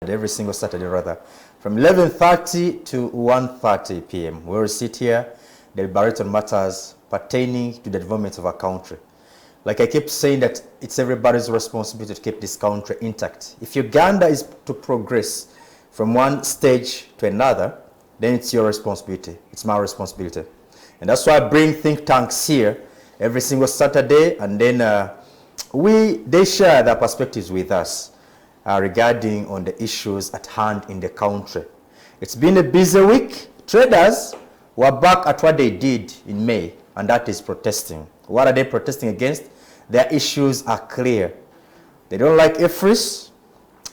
every single Saturday rather, from 11:30 to 1:30 p.m. We will sit here, deliberate on matters pertaining to the development of our country. Like I keep saying that it's everybody's responsibility to keep this country intact. If Uganda is to progress from one stage to another, then it's your responsibility. It's my responsibility. And that's why I bring think tanks here every single Saturday, and then they share their perspectives with us regarding on the issues at hand in the country. It's been a busy week. Traders were back at what they did in May, and that is protesting. What are they protesting against? Their issues are clear. They don't like IFRIS,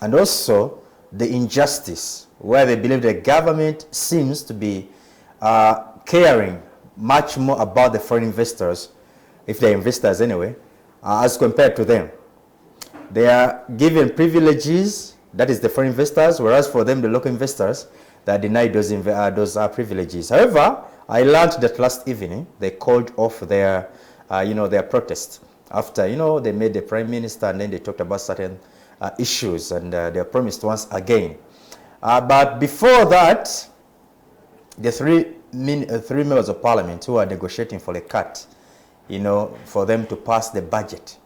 and also the injustice, where they believe the government seems to be caring much more about the foreign investors, if they're investors anyway, as compared to them. They are given privileges, that is the foreign investors, whereas for them, the local investors, they are denied those privileges. However, I learned that last evening, they called off their, their protest after, they made the prime minister and then they talked about certain issues and they promised once again. But before that, the three members of parliament who are negotiating for a cut, for them to pass the budget,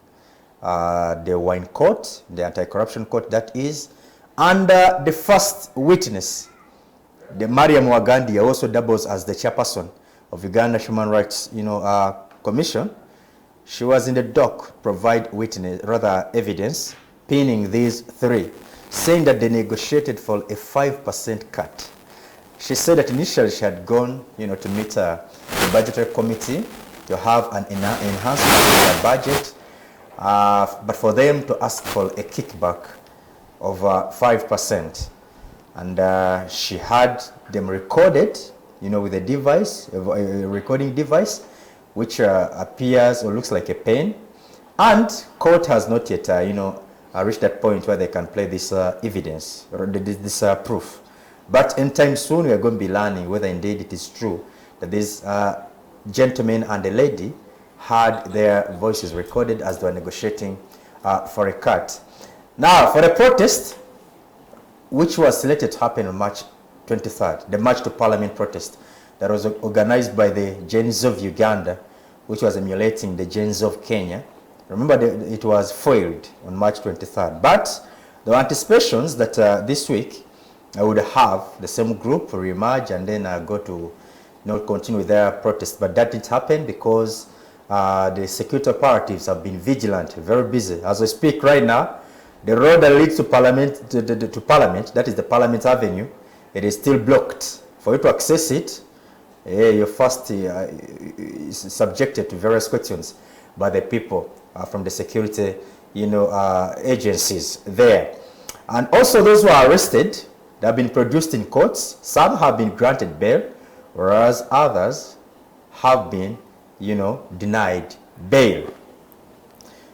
the wine court, the anti-corruption court that is, and the first witness, the Mariam Wagandi, also doubles as the chairperson of Uganda Human Rights, Commission. She was in the dock, provide evidence, pinning these three, saying that they negotiated for a 5% cut. She said that initially she had gone, to meet the budgetary committee to have an enhancement in their budget, but for them to ask for a kickback of 5%. And she had them recorded, with a device, a recording device, which appears or looks like a pen. And court has not yet, reached that point where they can play this evidence, or this proof. But in time soon, we are going to be learning whether indeed it is true that this gentleman and the lady had their voices recorded as they were negotiating for a cut. Now, for the protest, which was selected to happen on March 23rd, the March to Parliament protest that was organized by the Gens of Uganda, which was emulating the Gens of Kenya. Remember, it was foiled on March 23rd. But there were anticipations that this week I would have the same group re-emerge and then go to continue with their protest. But that didn't happen because the security operatives have been vigilant, very busy. As I speak right now, the road that leads to Parliament, to Parliament, that is the Parliament Avenue, it is still blocked. For you to access it, you're first is subjected to various questions by the people from the security, agencies there. And also those who are arrested, they have been produced in courts. Some have been granted bail, whereas others have been, denied bail.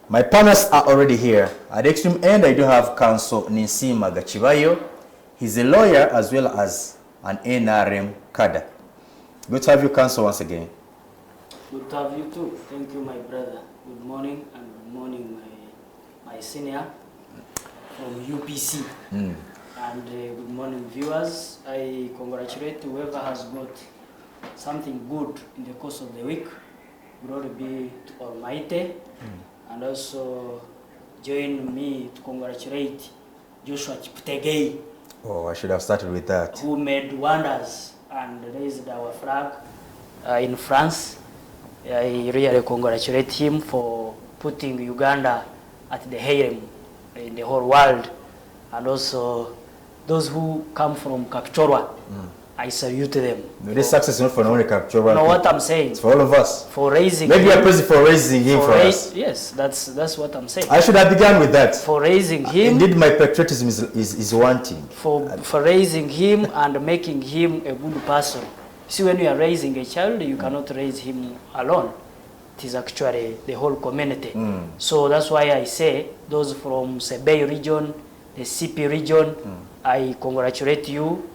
My panelists are already here. At the extreme end, I do have Counsel Ninsima Gachibayo. He's a lawyer as well as an NRM cadre. Good to have you, Counsel, once again. Good to have you too. Thank you, my brother. Good morning, and good morning, my senior from UPC. And good morning, viewers. I congratulate whoever has got something good in the course of the week. Glory be to Almighty. And also join me to congratulate Joshua Cheptegei. Oh, I should have started with that. Who made wonders and raised our flag in France. I really congratulate him for putting Uganda at the helm in the whole world. And also those who come from Kapchorwa, I salute them. No, this success is not for only Kapchorwa. No, what I'm saying. It's for all of us. For raising Maybe I'm praising for raising him for us. Yes, that's what I'm saying. I should have begun with that. For raising him. Indeed, my patriotism is wanting. For raising him and making him a good person. See, when you are raising a child, you cannot raise him alone. It is actually the whole community. So that's why I say those from Sebei region, the CP region, I congratulate you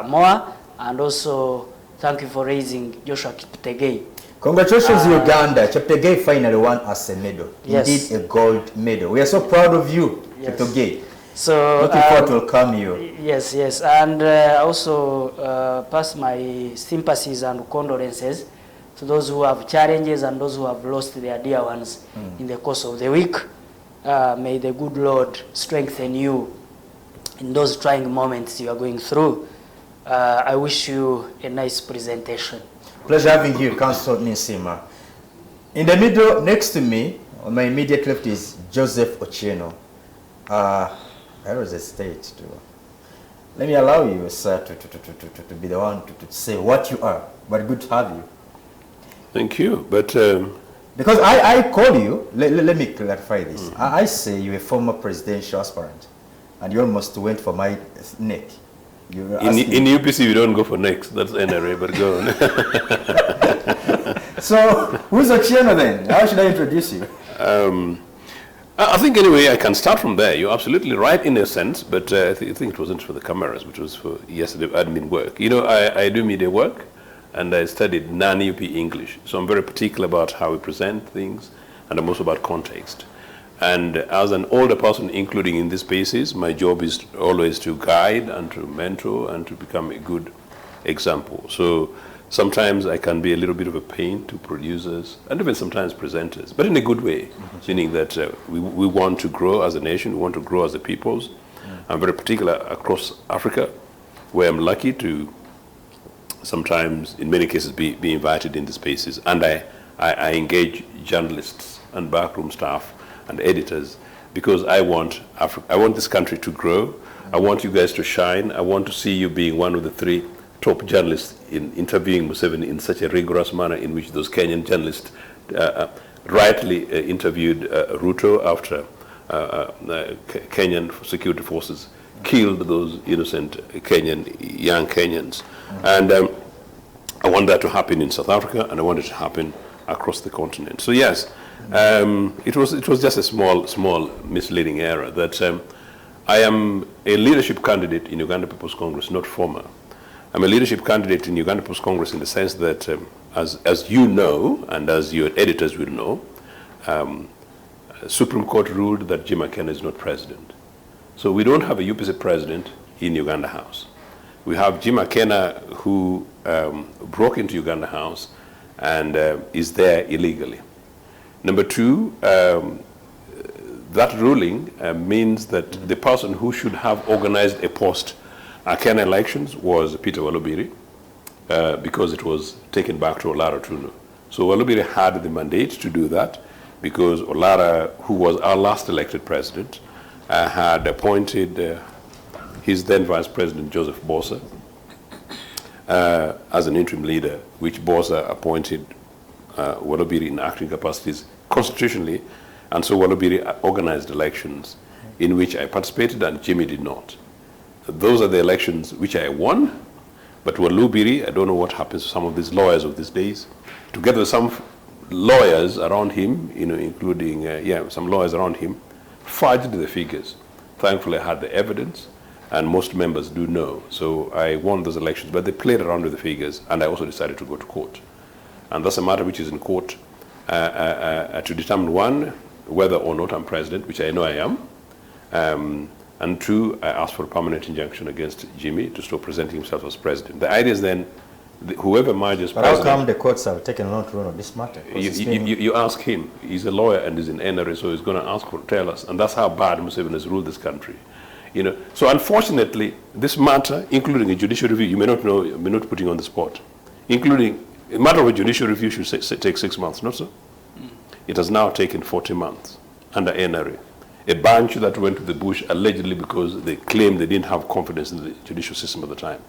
more, and also thank you for raising Joshua Cheptegei. Congratulations, Uganda. Cheptegei finally won us a medal. Yes. Indeed, a gold medal. We are so proud of you, Cheptegei. So looking forward to welcome you. Yes, yes, and also pass my sympathies and condolences to those who have challenges and those who have lost their dear ones in the course of the week. May the good Lord strengthen you in those trying moments you are going through. I wish you a nice presentation. Pleasure having you, Councillor Ninsima. In the middle, next to me, on my immediate left is Joseph Ochieno. Here's a state too. Let me allow you, sir, to be the one to say what you are. But good to have you. Thank you. But because I call you, let me clarify this. I say you're a former presidential aspirant, and you almost went for my neck. In UPC, we don't go for necks. That's NRA, but go on. So, who's Ochieno then? How should I introduce you? I think anyway, I can start from there. You're absolutely right in a sense, but I think it wasn't for the cameras, but it was for yesterday admin work. You know, I do media work, and I studied non-UP English. So I'm very particular about how we present things, and I'm also about context. And as an older person, including in these spaces, my job is always to guide and to mentor and to become a good example. So sometimes I can be a little bit of a pain to producers and even sometimes presenters, but in a good way, meaning that we want to grow as a nation, we want to grow as a peoples. I'm very particular across Africa, where I'm lucky to sometimes, in many cases, be invited in the spaces. And I engage journalists and backroom staff and editors because I want this country to grow. I want you guys to shine. I want to see you being one of the 3 top journalists in interviewing Museveni in such a rigorous manner in which those Kenyan journalists rightly interviewed Ruto after Kenyan security forces killed those innocent young Kenyans. And I want that to happen in South Africa, and I want it to happen across the continent. So yes, it was just a small misleading error that I am a leadership candidate in Uganda People's Congress, not former. I'm a leadership candidate in Uganda People's Congress in the sense that, as you know, and as your editors will know, Supreme Court ruled that Jim McKenna is not president. So we don't have a UPC president in Uganda House. We have Jim McKenna who broke into Uganda House and is there illegally. Number 2, that ruling means that the person who should have organized a post-Kenya elections was Peter Walubiri because it was taken back to Olara Tunu. So Walubiri had the mandate to do that because Olara, who was our last elected president, had appointed his then Vice President Joseph Bosa as an interim leader, which Bosa appointed Walubiri in acting capacities constitutionally, and so Walubiri organized elections in which I participated and Jimmy did not. Those are the elections which I won, but Walubiri, I don't know what happens to some of these lawyers of these days, together with some lawyers around him, including some lawyers around him, fudged the figures. Thankfully, I had the evidence, and most members do know. So I won those elections, but they played around with the figures, and I also decided to go to court. And that's a matter which is in court to determine, 1, whether or not I'm president, which I know I am, and 2, I asked for a permanent injunction against Jimmy to stop presenting himself as president. The idea is then, whoever emerges but president... how come the courts have taken a long run on this matter? You ask him. He's a lawyer and he's in NRA, so he's going to tell us. And that's how bad Museveni has ruled this country. So unfortunately, this matter, including a judicial review, you may not know, you may not putting on the spot, including a matter of a judicial review should take 6 months, not so? It has now taken 40 months under NRA. A bunch that went to the bush allegedly because they claimed they didn't have confidence in the judicial system at the time.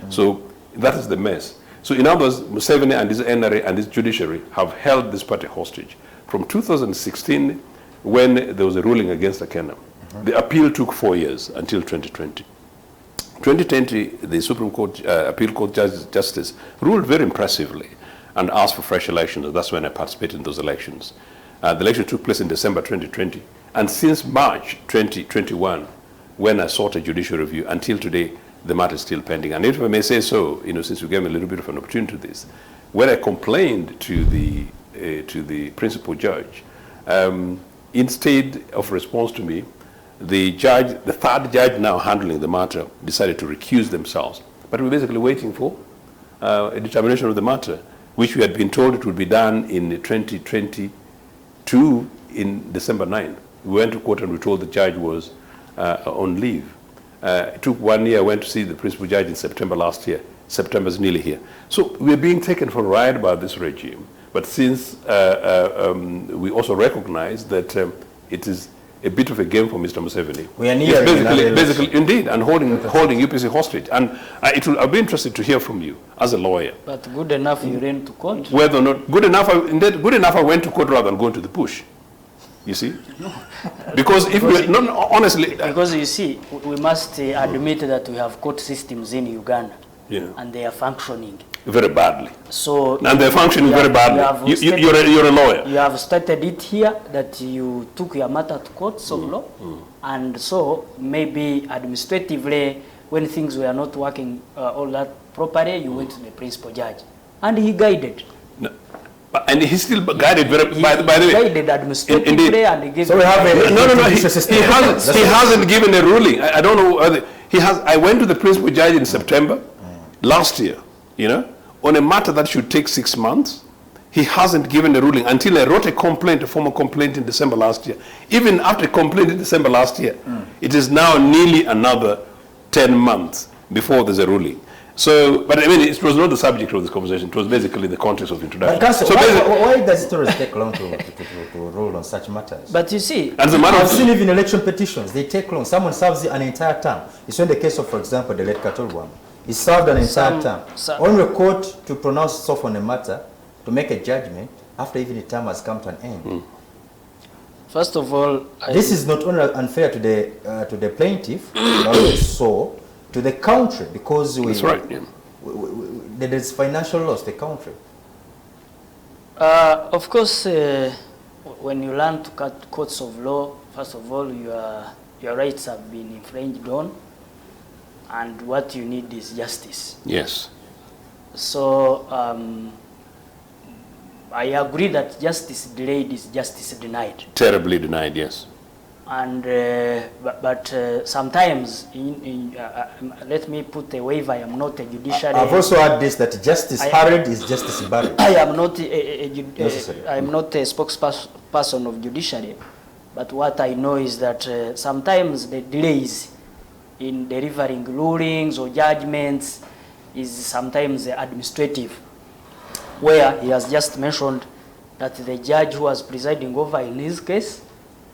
So that is the mess. So in other words, Museveni and his NRA and his judiciary have held this party hostage. From 2016, when there was a ruling against Akena, the appeal took 4 years until 2020. 2020, the Supreme Court Appeal Court Justice ruled very impressively and asked for fresh elections, and that's when I participated in those elections. The election took place in December 2020, and since March 2021, when I sought a judicial review, until today, the matter is still pending. And if I may say so, since you gave me a little bit of an opportunity to this, when I complained to the principal judge, instead of response to me, the judge, the third judge now handling the matter, decided to recuse themselves. But we're basically waiting for a determination of the matter, which we had been told it would be done in 2022 in December 9th. We went to court and we told the judge was on leave. It took 1 year. I went to see the principal judge in September last year. September's nearly here. So we're being taken for a ride by this regime. But since we also recognize that it is a bit of a game for Mr. Museveni. We are near basically, indeed, and holding UPC hostage. And I'll be interested to hear from you as a lawyer. But good enough you ran to court. Whether or not good enough, good enough I went to court rather than going to the bush. You see? Because if we, no, honestly. Because you see, we must admit that we have court systems in Uganda. Yeah. And they are functioning. Very badly. So and they're functioning very badly. You're a lawyer. You have started it here that you took your matter to courts of law. And so maybe administratively, when things were not working all that properly, you went to the principal judge. And he guided. No. And he still guided very, by the way. He guided administratively and he gave. So we have a he hasn't given a ruling. I don't know. He has. I went to the principal judge in September last year, you know, on a matter that should take 6 months. He hasn't given a ruling until I wrote a complaint, a formal complaint in December last year. Even after a complaint in December last year, it is now nearly another 10 months before there's a ruling. So, but I mean, it was not the subject of this conversation. It was basically the context of the introduction. But so why does it always take long to rule on such matters? But you see, I've seen even election petitions, they take long. Someone serves an entire term. It's in the case of, for example, the late Katolwam. He served an entire term. Only a court to pronounce itself on a matter, to make a judgment, after even the term has come to an end. First of all, this is not only unfair to the plaintiff, but also to the country, because that's right. Yeah. There is financial loss to the country. Of course, when you learn to cut courts of law, first of all, your rights have been infringed on, and what you need is justice. Yes. So I agree that justice delayed is justice denied. Terribly denied, yes. And but sometimes, let me put a waiver. I am not a judiciary. I've also heard this, that justice hurried is justice buried. I am not I am not a spokesperson of judiciary, but what I know is that sometimes the delays in delivering rulings or judgments is sometimes administrative, where he has just mentioned that the judge who was presiding over in his case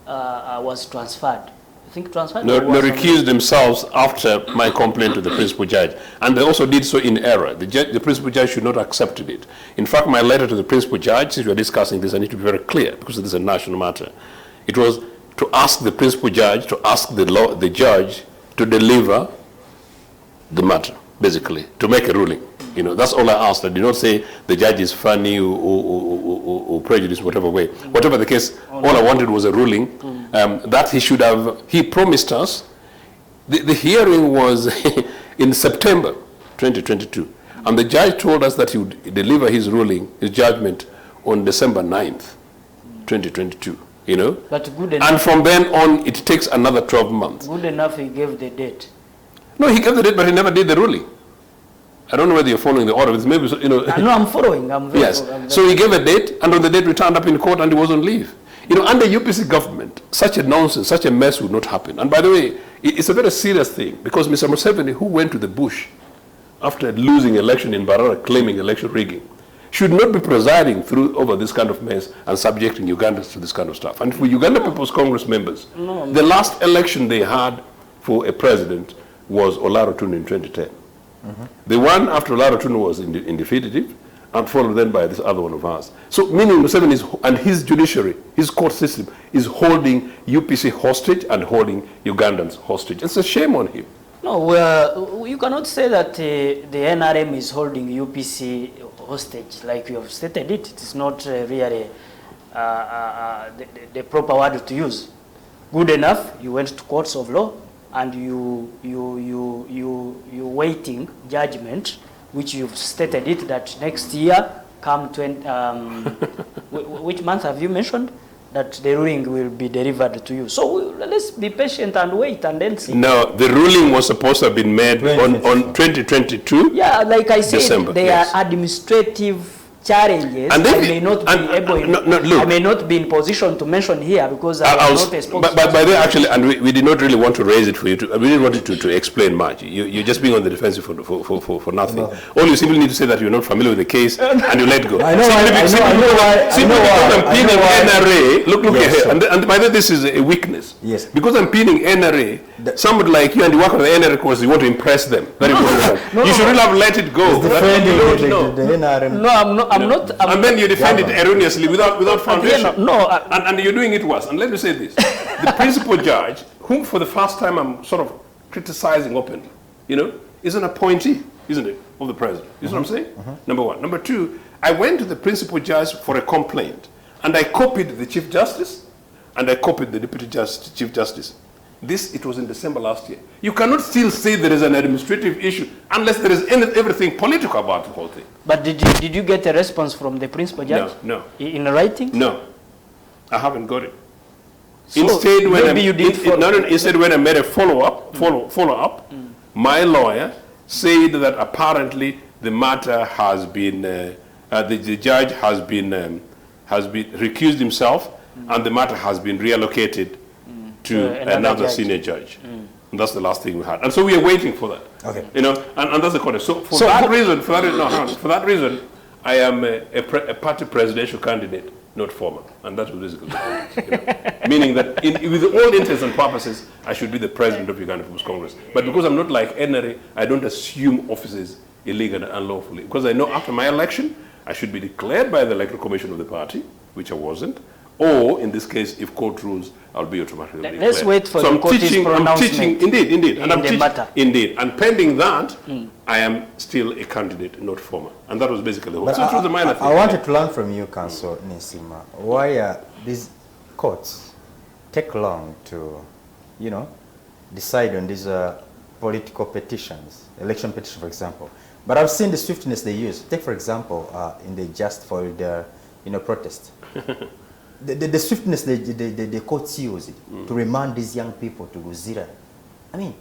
was transferred. I think transferred? No, recused themselves after my complaint to the principal judge. And they also did so in error. The principal judge should not have accepted it. In fact, my letter to the principal judge, since we are discussing this, I need to be very clear because this is a national matter. It was to ask the principal judge, to ask the judge to deliver the matter, basically, to make a ruling. You know, that's all I asked. I did not say the judge is funny or prejudiced, whatever way. Whatever the case, all I wanted was a ruling that he should have. He promised us. The hearing was in September 2022, and the judge told us that he would deliver his ruling, his judgment, on December 9th, 2022. You know, but good enough. And from then on, it takes another 12 months. Good enough, he gave the date. No, he gave the date, but he never did the ruling. I don't know whether you're following the order. It's maybe, you know. No, I'm following. I'm very yes. So he gave a date, and on the date we turned up in court, and he was on leave. You know, under UPC government, such a nonsense, such a mess would not happen. And by the way, it's a very serious thing, because Mr. Museveni, who went to the bush after losing election in Mbarara, claiming election rigging, should not be presiding over this kind of mess and subjecting Ugandans to this kind of stuff. And for Uganda People's Congress members, the last election they had for a president was Olaro Tunu in 2010. The one after Olaro Tunu was in defeated, and followed then by this other one of ours. So meaning Museveni and his judiciary, his court system, is holding UPC hostage and holding Ugandans hostage. It's a shame on him. No, you cannot say that the NRM is holding UPC hostage, like you have stated it. It is not really the proper word to use. Good enough, you went to courts of law, and you waiting judgment, which you've stated it that next year, come 20, which month have you mentioned that the ruling will be delivered to you? So let's be patient and wait and then see. No, the ruling was supposed to have been made on 2022. Yeah, like I said, December, they yes. are administrative challenges. And then I may not be look, I may not be in position to mention here because I am not a spokesperson. But by the way, actually, and we did not really want to raise it for you. We didn't want you to explain much. You're just being on the defensive for nothing. No. All you simply need to say that you're not familiar with the case and you let go. I know why. Simply because I'm pinning NRA. Look Yes, here. sir. And by the way, this is a weakness. Yes. Because I'm pinning NRA, somebody like you and you work on the NRA because you want to impress them. Very important. You should really have let it go. Defending You don't know. the NRM. No, I'm not. And then you defend it Yeah. erroneously without foundation. No, and you're doing it worse. And let me say this. The principal judge, whom for the first time I'm sort of criticizing openly, is an appointee, isn't it, of the president. You see what I'm saying? Number one. Number two, I went to the principal judge for a complaint. And I copied the Chief Justice, and I copied the Deputy Chief Justice. It was in December last year. You cannot still say there is an administrative issue unless there is everything political about the whole thing. But did you get a response from the principal judge? No. In writing? No, I haven't got it. So Instead, when I made a follow-up, my lawyer said that apparently the matter has been, the judge has been recused himself, and the matter has been reallocated to another judge. Senior judge. And that's the last thing we had. And so we are waiting for that. Okay. And that's the context. So for that reason, I am a party presidential candidate, not former. And that was basically the point. Meaning that with all intents and purposes, I should be the president of Uganda People's Congress. But because I'm not like NRA, I don't assume offices illegally and unlawfully. Because I know after my election, I should be declared by the electoral commission of the party, which I wasn't. Or, in this case, if court rules, I'll be automatically declared. Let's wait for the court's pronouncement. I'm teaching, indeed. In the matter. Indeed. And pending that, I am still a candidate, not former. And that was basically the whole. But So it was a minor thing. I wanted to learn from you, Council Nisima, why these courts take long to, decide on these political petitions, election petition, for example. But I've seen the swiftness they use. Take, for example, in the Just for the, protest. The swiftness the courts use to remand these young people to Guzira. I mean,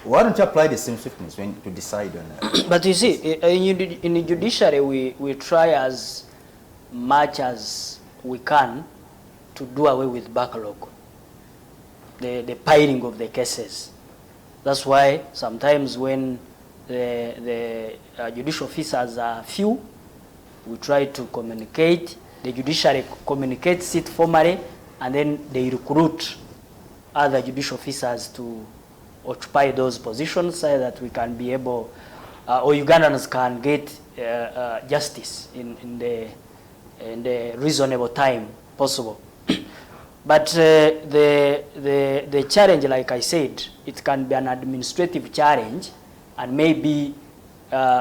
why don't you apply the same swiftness when to decide on that? But you see, in the judiciary, we try as much as we can to do away with backlog, the piling of the cases. That's why sometimes when the judicial officers are few, we try to communicate. The judiciary communicates it formally, and then they recruit other judicial officers to occupy those positions so that we can be able, or Ugandans can get justice in the reasonable time possible. But the challenge, like I said, it can be an administrative challenge, and maybe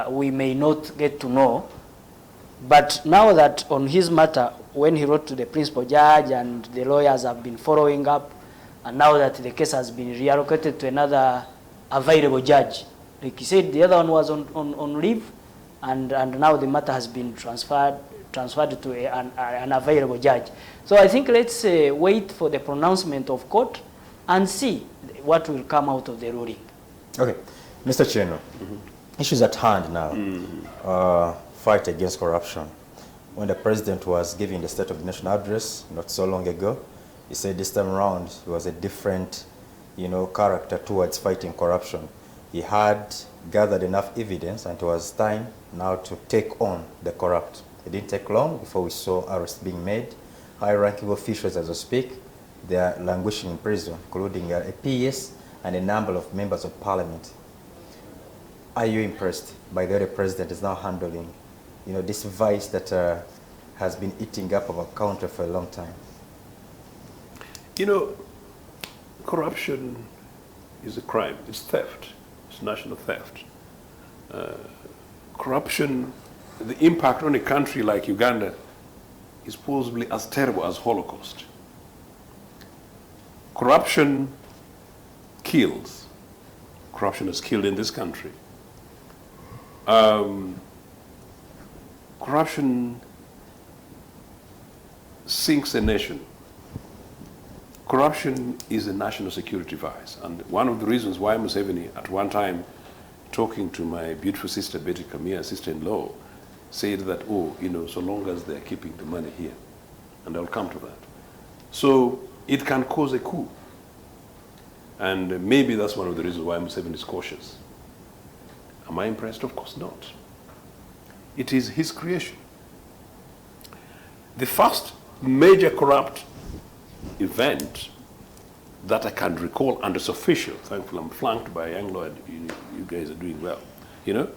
we may not get to know. But now that on his matter, when he wrote to the principal judge and the lawyers have been following up, and now that the case has been reallocated to another available judge, like he said, the other one was on leave, and now the matter has been transferred to an available judge. So I think let's wait for the pronouncement of court and see what will come out of the ruling. Okay, Mr. Cheno, issues at hand now. Fight against corruption. When the president was giving the State of the Nation address not so long ago, he said this time around he was a different, character towards fighting corruption. He had gathered enough evidence, and it was time now to take on the corrupt. It didn't take long before we saw arrests being made. High-ranking officials, as we speak, they are languishing in prison, including a PS and a number of members of parliament. Are you impressed by the way the president is now handling this vice that has been eating up our country for a long time? Corruption is a crime. It's theft. It's national theft. Corruption, the impact on a country like Uganda is possibly as terrible as Holocaust. Corruption kills. Corruption is killed in this country. Corruption sinks a nation. corruption is a national security vice. And one of the reasons why Museveni, at one time, talking to my beautiful sister, Betty Kamia, sister-in-law, said that, oh, you know, so long as they're keeping the money here. And I'll come to that. So it can cause a coup. And maybe that's one of the reasons why Museveni is cautious. Am I impressed? Of course not. It is his creation. The first major corrupt event that I can recall, and it's official, thankfully I'm flanked by a young lawyer, you guys are doing well, you know,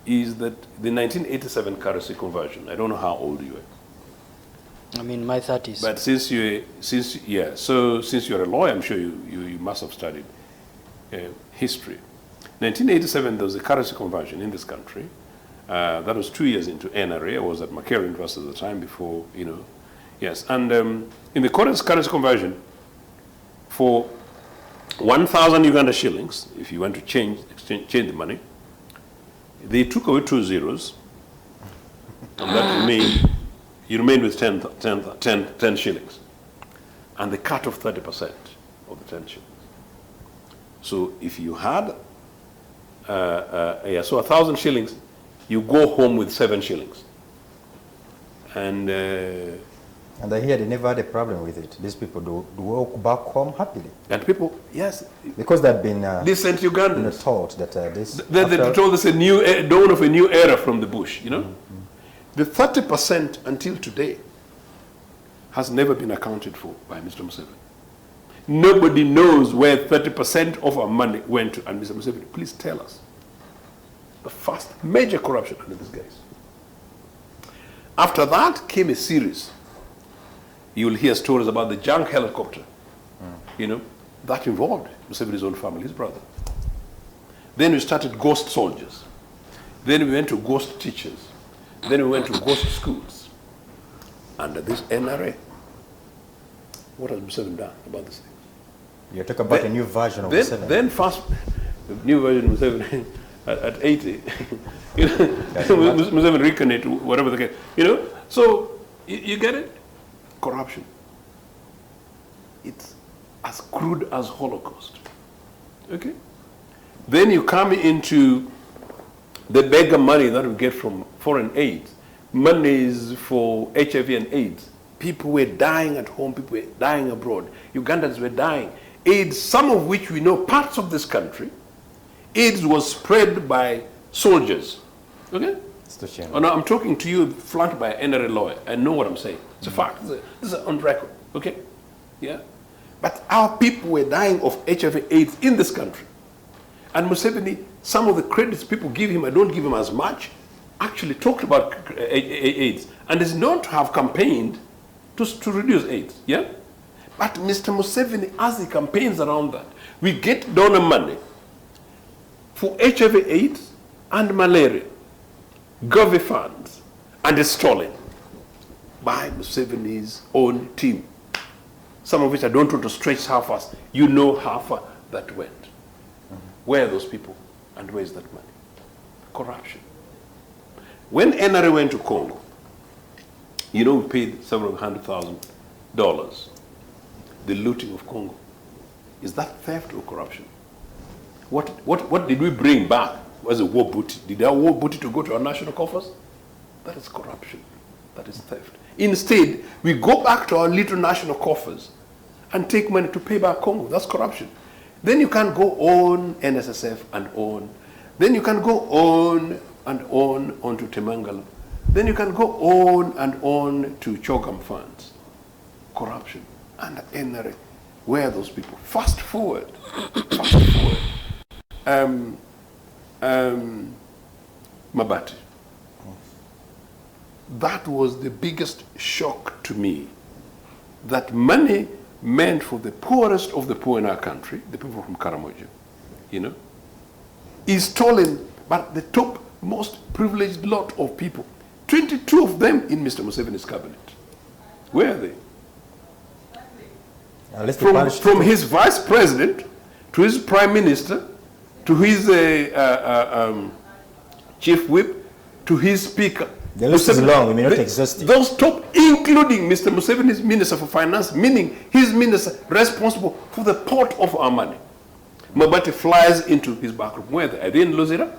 is that the 1987 currency conversion. I don't know how old you are. I'm in my 30s. But since you're a lawyer, I'm sure you must have studied history. 1987, there was a currency conversion in this country. That was 2 years into NRA. I was at Makerere University at the time before, you know. Yes, and in the currency conversion, for 1,000 Uganda shillings, if you want to change the money, they took away 2 zeros, and that remained, you remained with 10 shillings. And they cut off 30% of the 10 shillings. So if you had, so 1,000 shillings, you go home with 7 shillings. And I hear they never had a problem with it. These people do walk back home happily. And people, yes. Because they've been decent Ugandans. Taught that this... They told us a new dawn of a new era from the bush, you know? Mm-hmm. The 30% until today has never been accounted for by Mr. Museveni. Nobody knows where 30% of our money went to. And Mr. Museveni, please tell us. The first major corruption under these guys. After that came a series. You'll hear stories about the junk helicopter. You know, that involved Museveni's own family, his brother. Then we started ghost soldiers. Then we went to ghost teachers. Then we went to ghost schools. Under this NRA. What has Museveni done about this thing? You're talking about a new version of Museveni. Then fast, the new version of Museveni at 80. You know, Museveni reincarnate, whatever the case. You know, so you get it? Corruption. It's as crude as Holocaust. Okay? Then you come into the beggar money that we get from foreign aid. Monies for HIV and AIDS. People were dying at home, people were dying abroad. Ugandans were dying. AIDS, some of which we know parts of this country, AIDS was spread by soldiers. Okay? Oh, no, I'm talking to you flanked by an NRA lawyer. I know what I'm saying. It's a fact. This is on record. Okay? Yeah? But our people were dying of HIV AIDS in this country. And Museveni, some of the credits people give him, I don't give him as much, actually talked about AIDS and is known to have campaigned to reduce AIDS. Yeah? But Mr. Museveni, as he campaigns around that, we get donor money for HIV AIDS and malaria, Government funds, and it's stolen by Museveni's own team. Some of which I don't want to stretch how fast. You know how far that went. Where are those people and where is that money? Corruption. When NRA went to Congo, you know, we paid several $100,000. The looting of Congo. Is that theft or corruption? What did we bring back? Was a war booty. Did our war booty to go to our national coffers? That is corruption. That is theft. Instead, we go back to our little national coffers and take money to pay back Congo. That's corruption. Then you can go on NSSF and on. Then you can go on and on to Temangala. Then you can go on and on to Chogam funds. Corruption. And NRA. Where are those people? Fast forward. Fast forward. Mabati. That was the biggest shock to me. That money meant for the poorest of the poor in our country, the people from Karamoja, you know, is stolen by the top most privileged lot of people. 22 of them in Mr. Museveni's cabinet. Where are they? From his vice president to his prime minister to his chief whip to his speaker. The list is long, we may not exhaust it. Those top, including Mr. Museveni's Minister for Finance, meaning his minister responsible for the port of our money. Mabati flies into his back room. Where are they in Luzira?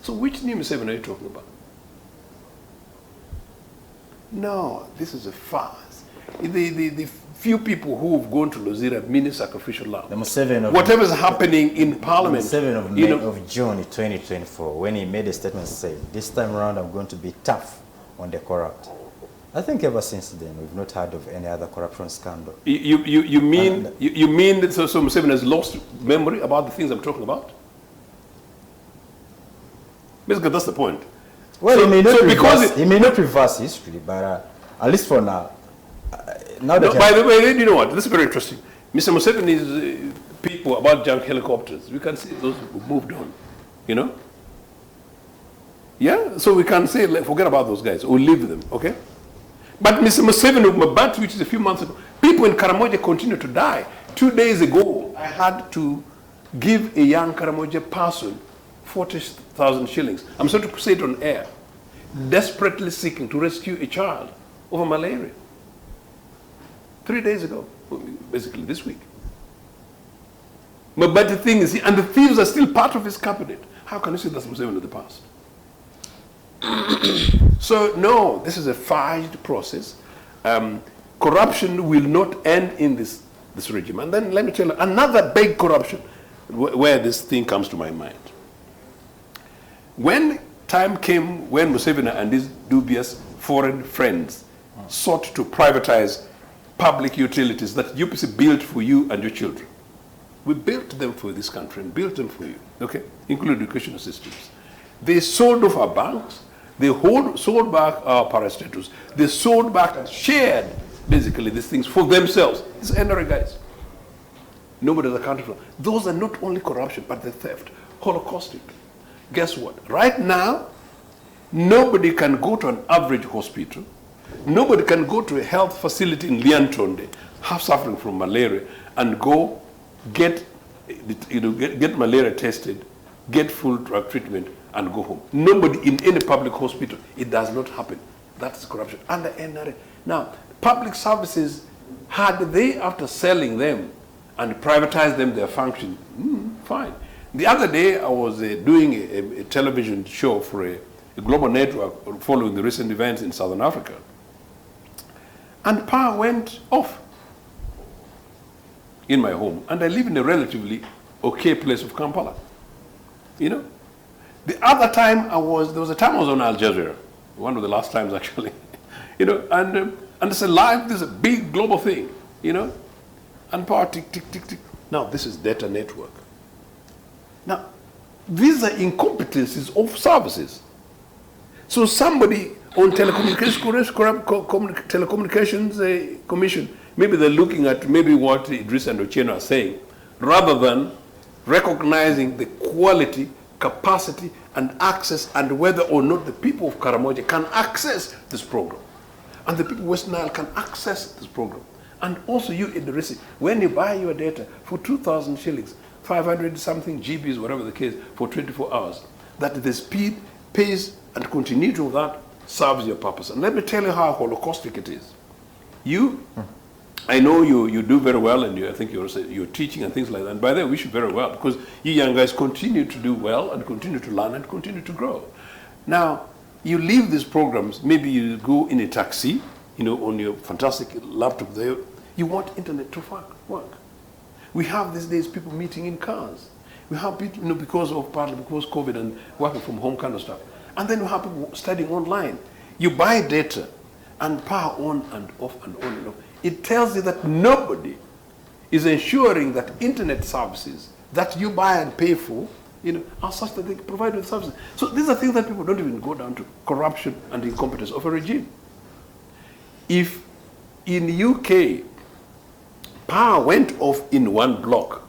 So which new Museveni are you talking about? No, this is a farce. The few people who have gone to Luzira mean sacrificial love. The Museveni of whatever is happening in Parliament. The Museveni of, May, of June 2024, when he made a statement saying, this time around I'm going to be tough on the corrupt. I think ever since then we've not heard of any other corruption scandal. You mean that so Museveni has lost memory about the things I'm talking about? Basically, that's the point. Well, he may not reverse history, but at least for now. Now that by the way, you know what? This is very interesting. Mr. Museveni's people about junk helicopters, we can see those who moved on, you know? Yeah? So we can say, like, forget about those guys, or leave them, okay? But Mr. Museveni of Mabati, which is a few months ago, people in Karamoja continue to die. 2 days ago, I had to give a young Karamoja person 40,000 shillings. I'm sorry to say it on air. Desperately seeking to rescue a child over malaria. 3 days ago, basically this week. But the thing is, and the thieves are still part of his cabinet. How can you say that's Museveni of the past? So no, this is a fudged process. Corruption will not end in this regime. And then let me tell you another big corruption where this thing comes to my mind. When time came when Museveni and his dubious foreign friends sought to privatize public utilities that UPC built for you and your children. We built them for this country and built them for you, okay, including educational systems. They sold off our banks, they sold back our parastatals, they sold back and shared, basically, these things for themselves. These NRA guys. Nobody is accounted for. Those are not only corruption, but the theft, holocaustic. Guess what? Right now, nobody can go to an average hospital. Nobody can go to a health facility in Liantonde, half suffering from malaria, and go get malaria tested, get full drug treatment, and go home. Nobody in any public hospital. It does not happen. That is corruption under NRA. Now, public services, had they, after selling them and privatized them, their function, fine. The other day, I was doing a television show for a global network following the recent events in Southern Africa. And power went off in my home. And I live in a relatively okay place of Kampala. You know? The other time there was a time I was on Al Jazeera, one of the last times actually. You know, and it's a live, this is a big global thing, you know? And power tick, tick, tick, tick. Now this is data network. Now, these are incompetencies of services. So somebody on telecommunications commission, maybe they're looking at maybe what Idris and Ochieno are saying, rather than recognizing the quality, capacity, and access, and whether or not the people of Karamoja can access this program. And the people of West Nile can access this program. And also you, Idrisi, when you buy your data for 2,000 shillings, 500 something GBs, whatever the case, for 24 hours, that the speed, pace, and continuity of that serves your purpose. And let me tell you how holocaustic it is. I know you do very well, and I think you're teaching and things like that. And by the way, we should very well, because you young guys continue to do well and continue to learn and continue to grow. Now, you leave these programs, maybe you go in a taxi, you know, on your fantastic laptop there, you want internet to work. We have these days people meeting in cars. We have people, you know, partly because COVID and working from home kind of stuff. And then we have people studying online. You buy data and power on and off and on and off. It tells you that nobody is ensuring that internet services that you buy and pay for, you know, are such that they provide with services. So these are things that people don't even go down to: corruption and incompetence of a regime. If in UK power went off in one block,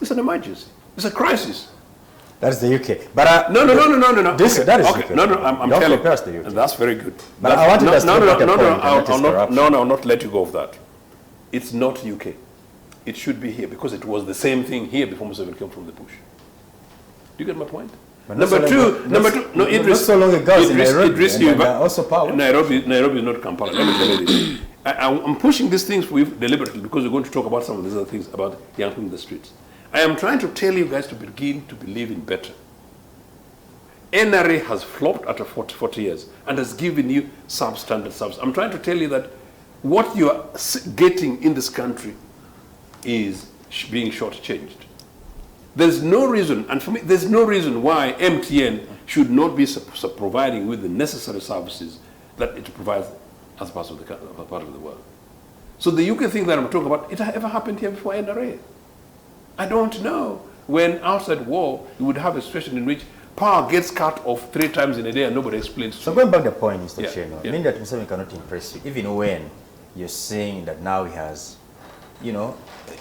it's an emergency. It's a crisis. That's the UK. But no. This, okay. That is okay. UK. I'm telling you. The UK. That's very good. But I want to I'll not let you go of that. It's not UK. It should be here, because it was the same thing here before Museveni came from the bush. Do you get my point? Number two, no, Idris. Not so long ago in Nairobi, Idris, and also power. Nairobi is not Kampala. Let me tell you this. I'm pushing these things for you deliberately because we're going to talk about some of these other things about young people in the streets. I am trying to tell you guys to begin to believe in better. NRA has flopped after 40 years and has given you substandard subs. I'm trying to tell you that what you are getting in this country is being shortchanged. There's no reason, and for me, there's no reason why MTN should not be providing with the necessary services that it provides as part of the world. So the UK thing that I'm talking about, it ever happened here before NRA? I don't know. When outside war, you would have a situation in which power gets cut off 3 times in a day and nobody explains. So going back to the point, Mr. Cheno, yeah. I mean that Museveni cannot impress you, even when you're saying that now he has, you know,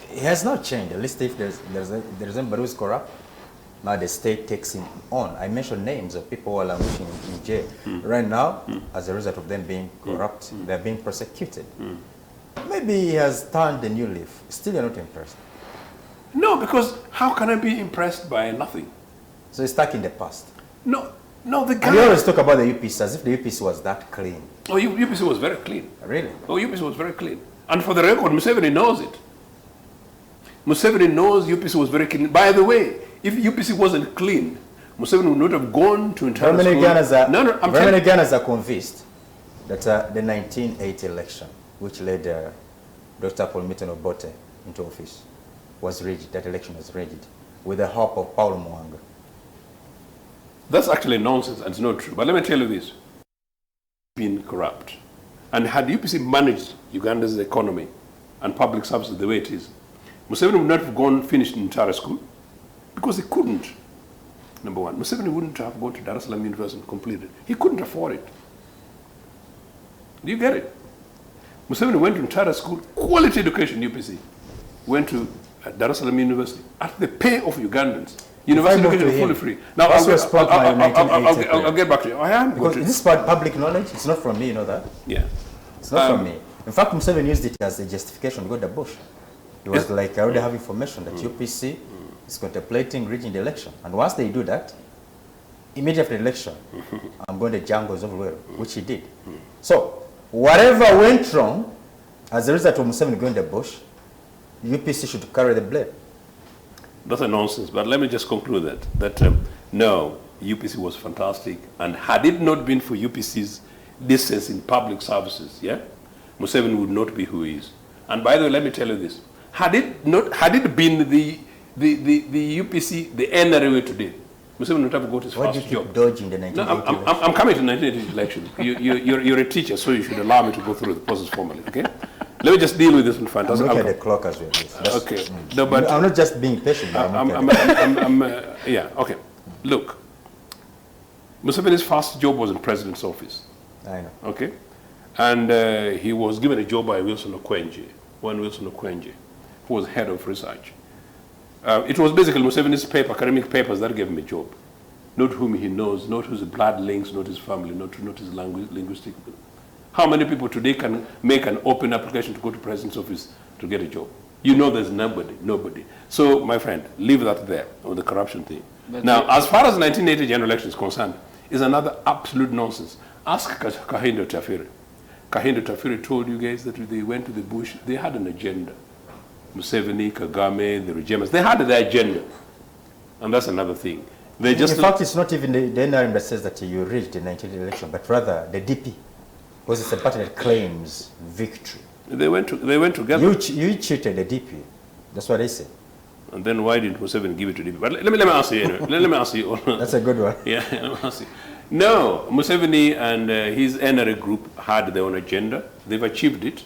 he has not changed. At least if there's anybody who's corrupt, now the state takes him on. I mentioned names of people who are languishing in jail. Right now, as a result of them being corrupt, they're being prosecuted. Maybe he has turned a new leaf. Still you're not impressed. No, because how can I be impressed by nothing? So he's stuck in the past. No, the guy... And you always talk about the UPC as if the UPC was that clean. Oh, UPC was very clean. Really? Oh, UPC was very clean. And for the record, Museveni knows it. Museveni knows UPC was very clean. By the way, if UPC wasn't clean, Museveni would not have gone to entire Very many Ghanaians are convinced that the 1980 election, which led Dr. Paul Milton Obote into office, was rigged. That election was rigged with the help of Paul Mwanga. That's actually nonsense and it's not true. But let me tell you this. Been corrupt. And had UPC managed Uganda's economy and public services the way it is, Museveni would not have finished entire school because he couldn't. Number one, Museveni wouldn't have gone to Dar es Salaam University and completed. He couldn't afford it. Do you get it? Museveni went to entire school, quality education, UPC. Went to Dar es Salaam University at the pay of Ugandans. University education is fully free. Now, I'll get back to you. I am. Because this is public knowledge. It's not from me, you know that? Yeah. It's not from me. In fact, Museveni used it as a justification to go to the bush. It was like, I already have information that UPC is contemplating rigging the election. And once they do that, immediately after the election, I'm going to jungles of Luero, which he did. So, whatever went wrong, as a result of Museveni going to the bush, UPC should carry the blame. That's a nonsense, but let me just conclude that no, UPC was fantastic, and had it not been for UPC's distance in public services, yeah, Museveni would not be who he is. And by the way, let me tell you this: had it been the UPC, the NRA way today, Museveni would have got his Why first do you job. keep dodging the 1980 election? I'm coming to 1980 election. You're a teacher, so you should allow me to go through the process formally, okay? Let me just deal with this one first. I'm looking at the clock as well. Okay. No, but I'm not just being patient. Yeah, okay. Look, Museveni's first job was in president's office. I know. Okay? And he was given a job by Wilson Okwenje, who was head of research. It was basically Museveni's academic papers that gave him a job. Not whom he knows, not his blood links, not his family, not his linguistic. How many people today can make an open application to go to president's office to get a job? You know there's nobody. So, my friend, leave that there on the corruption thing. But now, as far as 1980 general election is concerned, is another absolute nonsense. Ask Kahindo Tafiri. Kahindo Tafiri told you guys that they went to the bush, they had an agenda. Museveni, Kagame, the Regimes, they had their agenda. And that's another thing. They just in fact, it's not even the NRM that says that you rigged the 1980 election, but rather the DP. Because it's a party that claims victory. They went together. You cheated the DP. That's what they say. And then why didn't Museveni give it to DP? But let me ask you anyway. let me ask you. That's a good one. Yeah, let me ask you. No, Museveni and his NRA group had their own agenda. They've achieved it.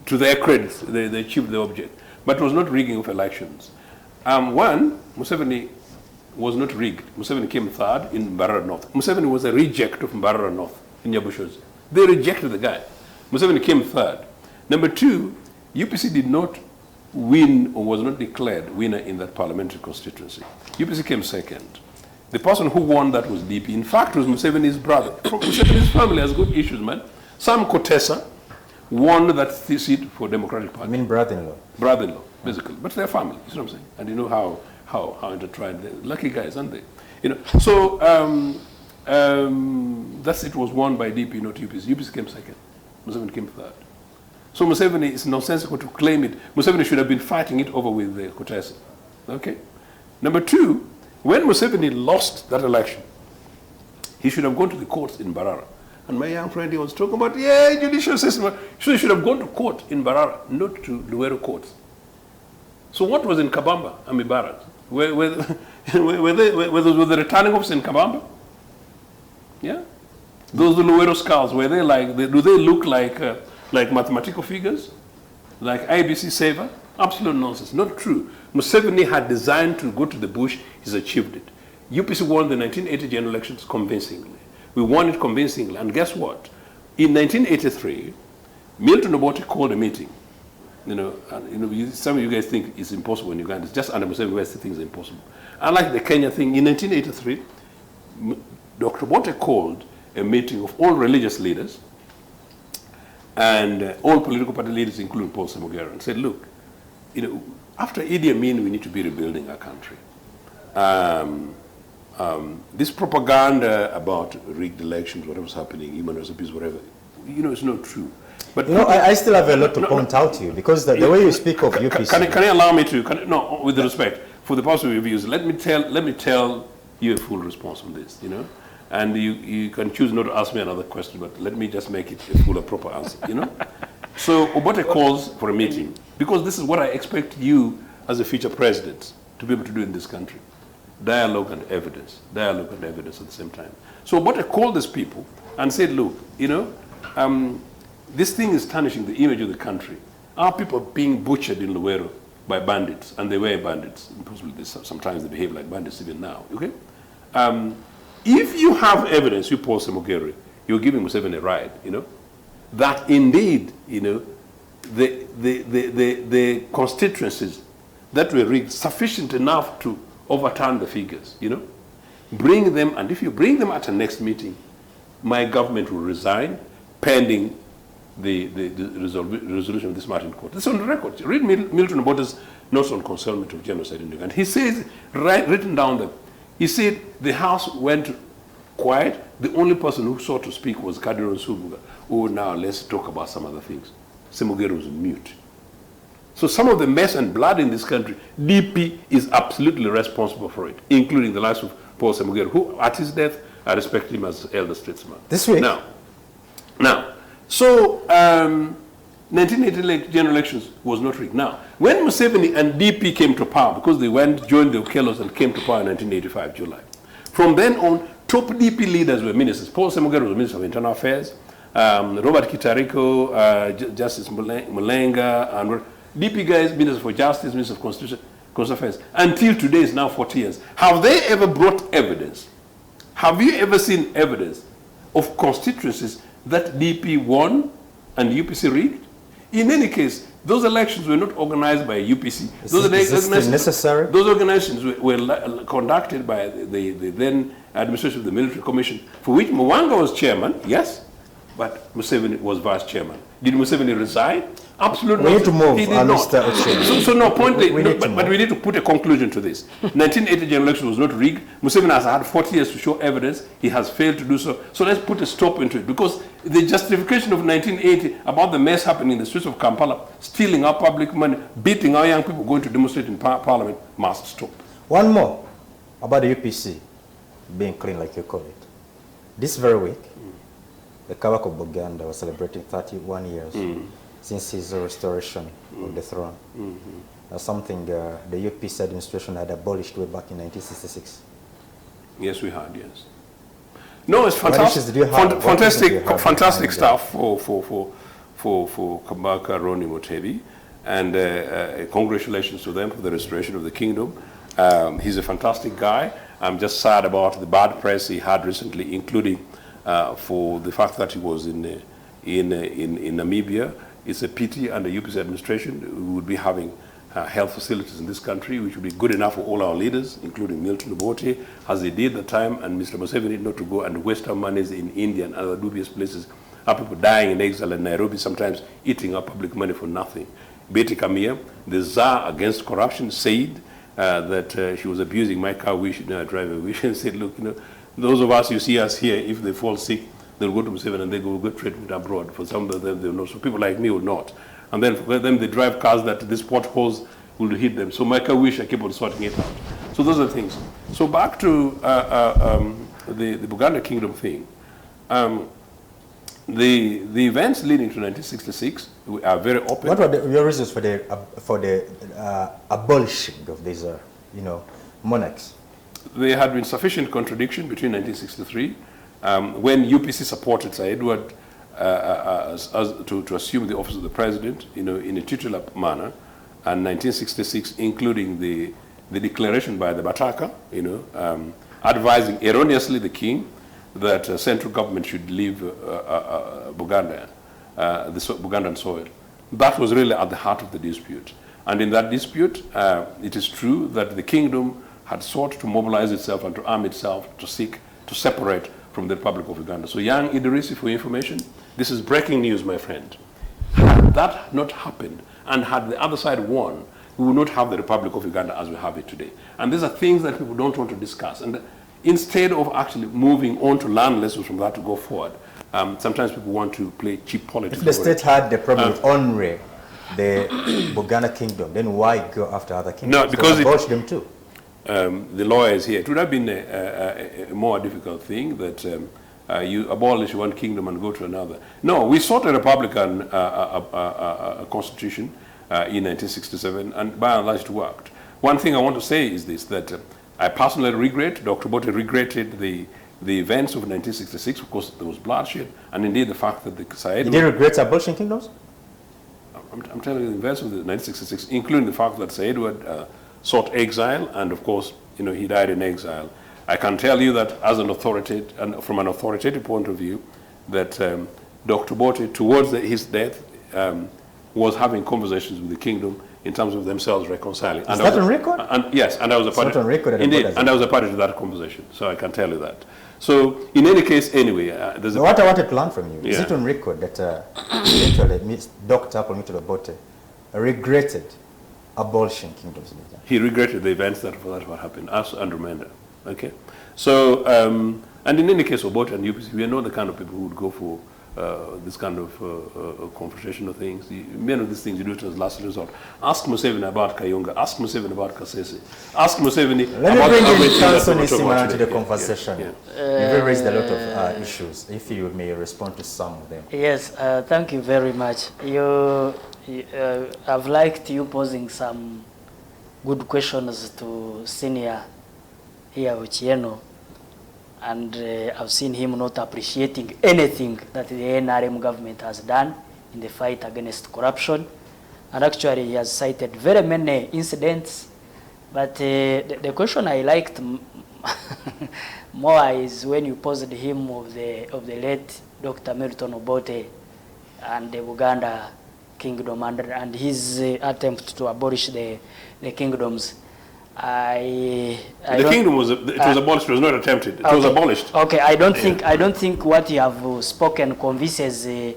To their credit, they achieved the object. But it was not rigging of elections. One, Museveni was not rigged. Museveni came third in Mbarara North. Museveni was a reject of Mbarara North in Nyabushos. They rejected the guy. Museveni came third. Number two, UPC did not win or was not declared winner in that parliamentary constituency. UPC came second. The person who won that was DP. In fact, it was Museveni's brother. Museveni's family has good issues, man. Sam Kotesa won that seat for Democratic Party. I mean brother-in-law. Brother-in-law, basically. But they're family, you see what I'm saying? And you know how how intertwined. They're lucky guys, aren't they? You know. So that's it was won by DP, not UPC. UPC came second. Museveni came third. So Museveni, it's nonsensical to claim it. Museveni should have been fighting it over with Kutesa. Okay. Number two, when Museveni lost that election, he should have gone to the courts in Mbarara. And my young friend, he was talking about, judicial system. So he should have gone to court in Mbarara, not to Luwero courts. So what was in Kabamba and Mbarara? Were the returning officers in Kabamba? Yeah? Those Luwero skulls, were they like, do they look like mathematical figures? Like IBC saver? Absolute nonsense, not true. Museveni had designed to go to the bush, he's achieved it. UPC won the 1980 general elections convincingly. We won it convincingly, and guess what? In 1983, Milton Obote called a meeting. Some of you guys think it's impossible in Uganda. It's just under Museveni where things are impossible. Unlike the Kenya thing, in 1983, Dr. Obote called a meeting of all religious leaders and all political party leaders, including Paul Semogera, and said, look, after Idi Amin, we need to be rebuilding our country. This propaganda about rigged elections, whatever's happening, human rights abuse, whatever, it's not true. But I still have a lot to point out to you, because the way you speak of UPC... Can you allow me to, with respect, for the past reviews, let me tell you a full response on this, and you can choose not to ask me another question, but let me just make it a full and proper answer, So Obote calls for a meeting, because this is what I expect you as a future president to be able to do in this country. Dialogue and evidence at the same time. So Obote called these people and said, look, this thing is tarnishing the image of the country. Our people are being butchered in Luwero by bandits, and they were bandits. Possibly sometimes they behave like bandits even now, okay? If you have evidence, you Paul Semogera, you're giving Museveni a ride, that indeed, the constituencies that were rigged sufficient enough to overturn the figures, bring them, and if you bring them at the next meeting, my government will resign pending the resolution of this matter in court. It's on the record. Read Milton Obote's notes on concealment of genocide in Uganda. He says, written down there, he said the House went quiet. The only person who sought to speak was Cardinal Subuga. Oh, now let's talk about some other things. Semogera was mute. So some of the mess and blood in this country, DP is absolutely responsible for it, including the lives of Paul Semogera, who at his death, I respect him as elder statesman. This week? Now, so 1980 general elections was not rigged. Now, when Museveni and DP came to power, because they joined the Okellos and came to power in 1985, July, from then on, top DP leaders were ministers. Paul Semogera was Minister of Internal Affairs, Robert Kitariko, Justice Mulenga, and DP guys, Minister for Justice, Minister of Constitution Affairs. Until today is now 40 years. Have they ever brought evidence? Have you ever seen evidence of constituencies that DP won and UPC rigged? In any case, those elections were not organized by UPC. Those organizations were conducted by the then administration of the Military Commission, for which Mwanga was chairman, yes, but Museveni was vice chairman. Did Museveni resign? Absolutely not. We need to move, he did not. So no point. But we need to put a conclusion to this. 1980 general election was not rigged. Museveni has had 40 years to show evidence. He has failed to do so. So let's put a stop into it, because the justification of 1980 about the mess happening in the streets of Kampala, stealing our public money, beating our young people going to demonstrate in Parliament, must stop. One more about the UPC being clean, like you call it. This very week, the Kabaka of Buganda was celebrating 31 years since his restoration of the throne. That's something the UPC administration had abolished way back in 1966. Yes, we had, yes. No, it's fantastic. Fantastic stuff for Kabaka Ronnie Mutebi, and congratulations to them for the restoration of the kingdom. He's a fantastic guy. I'm just sad about the bad press he had recently, including for the fact that he was in Namibia. It's a pity under UPC administration we would be having health facilities in this country, which would be good enough for all our leaders, including Milton Obote, as they did at the time, and Mr. Museveni not to go and waste our monies in India and other dubious places. Our people dying in exile in Nairobi, sometimes eating our public money for nothing. Betty Kamia, the czar against corruption, said that she was abusing my car wish, I drive a wish, and said, look, those of us, you see us here, if they fall sick, they'll go to Museveni and they go get treatment abroad. For some of them, they'll not. So people like me would not. And then for them, they drive cars that these potholes will hit them. So my car wish, I keep on sorting it out. So those are things. So back to the Buganda Kingdom thing. The events leading to 1966 are very open. What were your reasons for the abolishing of these, monarchs? There had been sufficient contradiction between 1963, when UPC supported Sir Edward to assume the office of the president, in a titular manner, and 1966, including the declaration by the Bataka, advising erroneously the king that central government should leave Buganda, the Bugandan soil. That was really at the heart of the dispute. And in that dispute, it is true that the kingdom had sought to mobilize itself and to arm itself to seek to separate from the Republic of Uganda. So young Idrisi, for information, this is breaking news, my friend. Had that not happened, and had the other side won, we would not have the Republic of Uganda as we have it today. And these are things that people don't want to discuss. And instead of actually moving on to learn lessons from that to go forward, sometimes people want to play cheap politics. If the state had the problem with honoring the Buganda kingdom, then why go after other kingdoms? No, because abolish them too. The lawyers here, it would have been a more difficult thing that you abolish one kingdom and go to another. No, we sought a Republican constitution in 1967, and by and large it worked. One thing I want to say is this, that I personally regret, Dr. Obote regretted the events of 1966 because there was bloodshed, and indeed the fact that the Sir Edward... Did you regret abolishing kingdoms? I'm telling you the events of the 1966, including the fact that Sir Edward sought exile, and of course, he died in exile. I can tell you that as an authority, and from an authoritative point of view, that Dr. Obote, towards his death, was having conversations with the kingdom in terms of themselves reconciling. Is that on record? Yes, and I was a party. It's not on record. Indeed, and I was a party to that conversation, so I can tell you that. So, in any case, anyway, there's what I wanted to learn from you, is Yeah. it on record that eventually Dr. Apollo Obote regretted abolishing kingdoms in Uganda? He regretted the events that happened, us and Rumenda. Okay? So, and in any case, Obote and UPC, we are not the kind of people who would go for this kind of confrontational things. Many of these things you do it as last resort. Ask Museveni about Kayunga. Ask Museveni about Kasese. Ask Museveni Let about me bring in everything that Council we talk about Nisimana to the today. conversation. Yeah. You've raised a lot of issues. If you may respond to some of them. Yes, thank you very much. I've liked you posing some good questions to senior here, Ochieno, and I've seen him not appreciating anything that the NRM government has done in the fight against corruption. And actually, he has cited very many incidents. But the question I liked more is when you posed him of the late Dr. Milton Obote and the Buganda kingdom and his attempt to abolish the kingdoms. The kingdom was abolished. It was not attempted. It was abolished. Okay, I don't think what you have spoken convinces the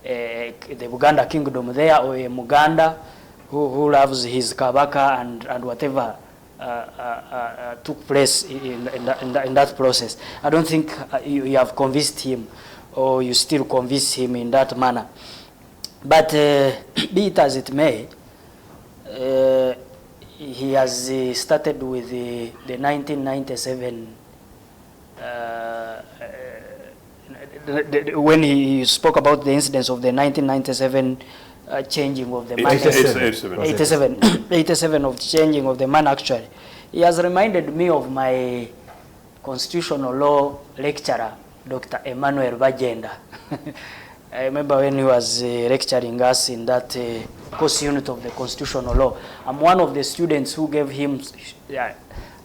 Buganda kingdom there, or a Muganda who loves his Kabaka and whatever took place in that process. I don't think you have convinced him, or you still convince him in that manner. But be it as it may, he has started with the 1997, when he spoke about the incidents of the 1997 changing of the man. 87 of changing of the man, actually. He has reminded me of my constitutional law lecturer, Dr. Emmanuel Bajenda. I remember when he was lecturing us in that course unit of the constitutional law. I'm one of the students who gave him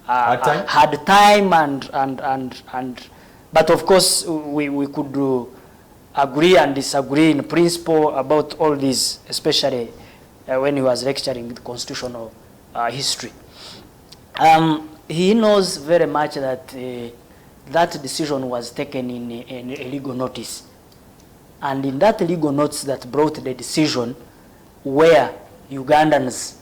hard time and but of course we could agree and disagree in principle about all this, especially when he was lecturing the constitutional history. He knows very much that that decision was taken in a legal notice. And in that legal notice that brought the decision, where Ugandans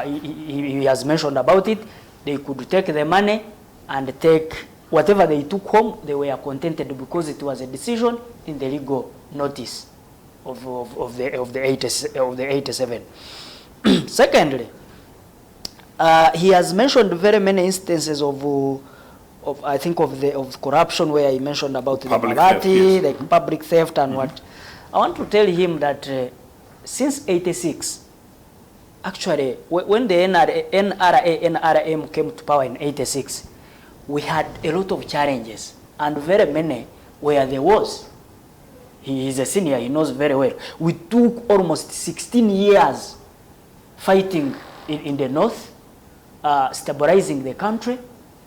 he has mentioned about it. They could take the money and take whatever they took home. They were contented because it was a decision in the legal notice of the 87. Secondly, he has mentioned very many instances of I think of corruption, where he mentioned about Public the theft, yes. the public theft and what. I want to tell him that since 86, actually, when the NRM came to power in 86, we had a lot of challenges, and very many where there was. He is a senior, he knows very well. We took almost 16 years fighting in the north, stabilizing the country,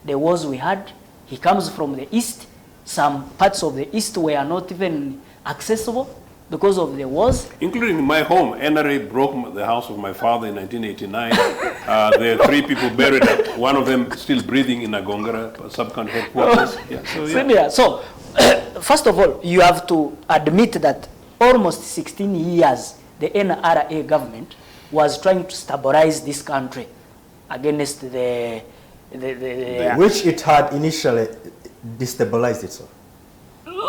the wars we had. He comes from the east. Some parts of the east were not even accessible because of the wars. Including my home. NRA broke the house of my father in 1989. There are 3 people buried, one of them still breathing in Agongara, sub-county headquarters. Yeah, so, yeah. Senior. So, first of all, you have to admit that almost 16 years the NRA government was trying to stabilize this country against which it had initially destabilized itself.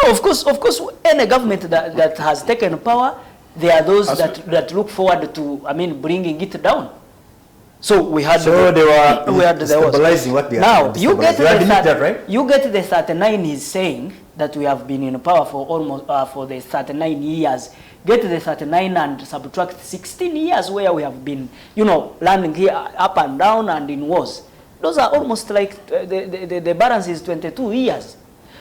Of course, any government that has taken power, there are those that look forward to, bringing it down. So we had they were stabilizing what they now are. you get that, right? You get the 39 is saying that we have been in power for almost for the 39 years. Get the 39 and subtract 16 years where we have been, landing here up and down and in wars. Those are almost like the balance is 22 years.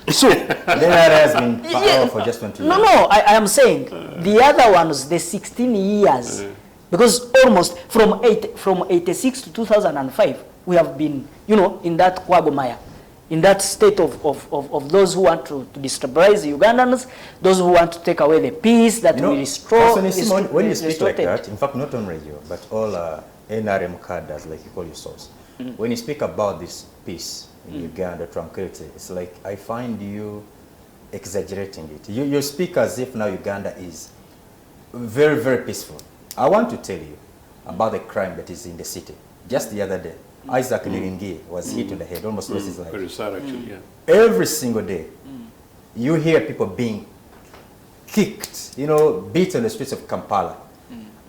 So then has been power for just 20 years. No, I am saying the other ones, the 16 years, because almost from 86 to 2005, we have been, in that quagmire, in that state of those who want to destabilize the Ugandans, those who want to take away the peace that we restore. When you speak like that, in fact, not only you, but all NRM cadres, like you call yourselves, when you speak about this peace in Uganda, tranquility, it's like I find you exaggerating it. You speak as if now Uganda is very, very peaceful. I want to tell you about the crime that is in the city. Just the other day, Isaac Niringi was hit on the head, almost lost his life. Very sad, actually, yeah. Every single day, you hear people being kicked, beat on the streets of Kampala.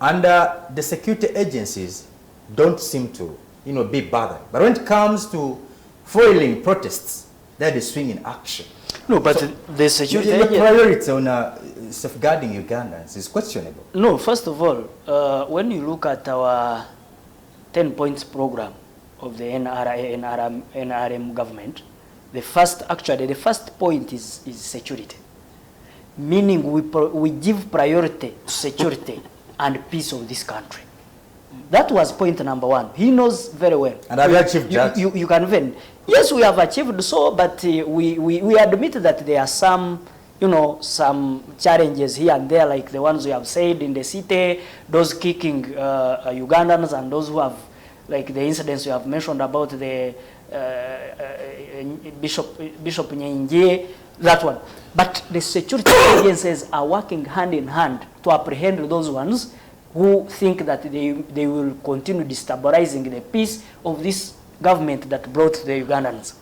And the security agencies don't seem to, be bothered. But when it comes to foiling protests, they're the swing in action. No, but the security the priority on safeguarding Ugandans is questionable. No, first of all, when you look at our 10 points program of the NRM government, the first point is security. Meaning we give priority to security and peace of this country. That was point number 1. He knows very well. And have you achieved that? You can even. Yes, we have achieved so, but we admit that there are some, some challenges here and there, like the ones we have said in the city, those kicking Ugandans, and those who have, like the incidents we have mentioned about the Bishop Nyenje, that one. But the security agencies are working hand in hand to apprehend those ones who think that they will continue destabilizing the peace of this government that brought the Ugandans.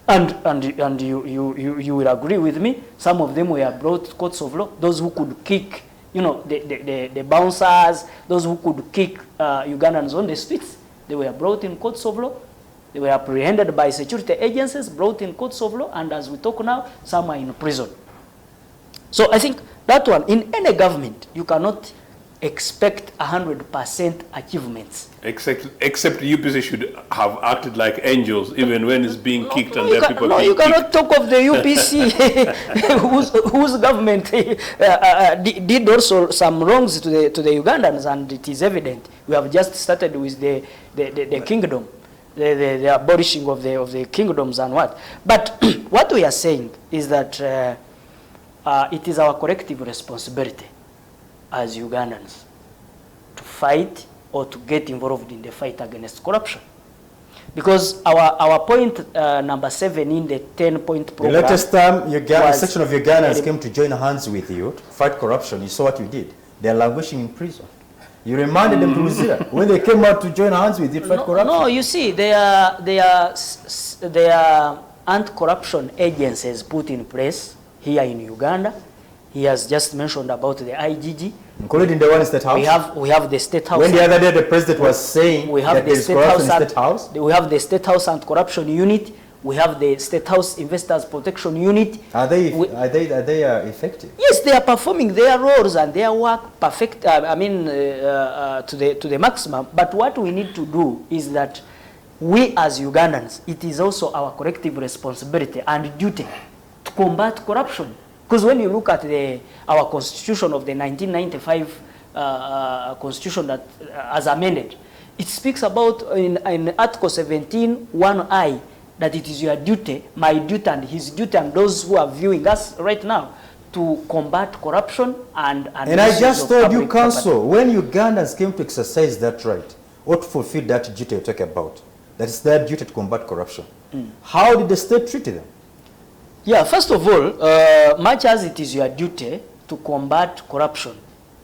And you will agree with me, some of them were brought to courts of law, those who could kick, the bouncers, those who could kick Ugandans on the streets, they were brought in courts of law. They were apprehended by security agencies, brought in courts of law, and as we talk now, some are in prison. So I think that one, in any government, you cannot expect 100% achievements. Except UPC should have acted like angels even when it's being kicked and there are people being you cannot kicked. talk of the UPC whose government did also some wrongs to the Ugandans, and it is evident. We have just started with the kingdom, the abolishing of the kingdoms and what. But what we are saying is that it is our collective responsibility as Ugandans to fight or to get involved in the fight against corruption. Because our point number 7 in the 10-point program. The latest time a section of Ugandans came to join hands with you to fight corruption, you saw what you did. They are languishing in prison. You remanded them to Luzira. When they came out to join hands with you, fight corruption. No, you see, they are anti-corruption agencies put in place here in Uganda. He has just mentioned about the IGG. Including the one in State House? We have the State House. When the other day the president was saying that there is corruption in State House? We have the State House Anti-Corruption Unit. We have the State House Investors Protection Unit. Are they effective? Yes, they are performing their roles and their work perfect. To the maximum. But what we need to do is that we as Ugandans, it is also our collective responsibility and duty to combat corruption. Because when you look at our constitution of the 1995 constitution that as amended, it speaks about in Article 17, 1I, that it is your duty, my duty and his duty and those who are viewing us right now to combat corruption and I just told you, Council, when Ugandans came to exercise that right, or to fulfill that duty you talk about, that is their duty to combat corruption. How did the state treat them? Yeah, first of all, much as it is your duty to combat corruption,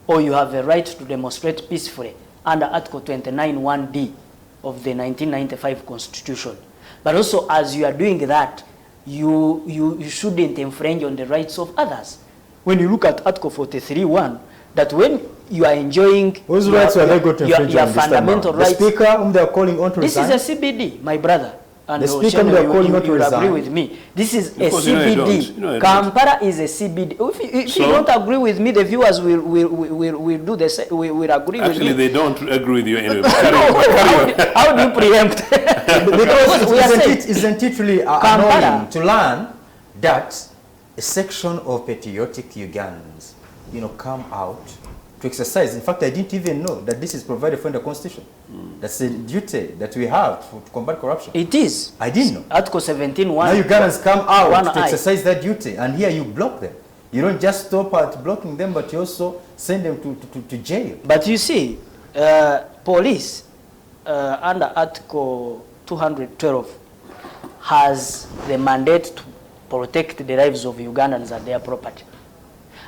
or you have a right to demonstrate peacefully under Article 29 1D of the 1995 Constitution, but also as you are doing that, you shouldn't infringe on the rights of others. When you look at Article 43(1), that when you are enjoying whose rights are they going to infringe on this fundamental rights, the speaker whom they are calling on to resign? This is a CBD, my brother. And the speaker whom they are calling on to you resign. agree with me. This is a Because CBD. Kampala is a CBD. If you don't agree with me, the viewers will do the same. Will agree with me. Actually, they don't agree with you anyway. How do you preempt? Because isn't it really annoying to learn that a section of patriotic Ugandans, come out to exercise. In fact, I didn't even know that this is provided for in the Constitution. That's a duty that we have to combat corruption. It is. I didn't know. Article 17, Now Ugandans come out to exercise that duty, and here you block them. You don't just stop at blocking them, but you also send them to jail. But you see, police under Article 212 has the mandate to protect the lives of Ugandans and their property.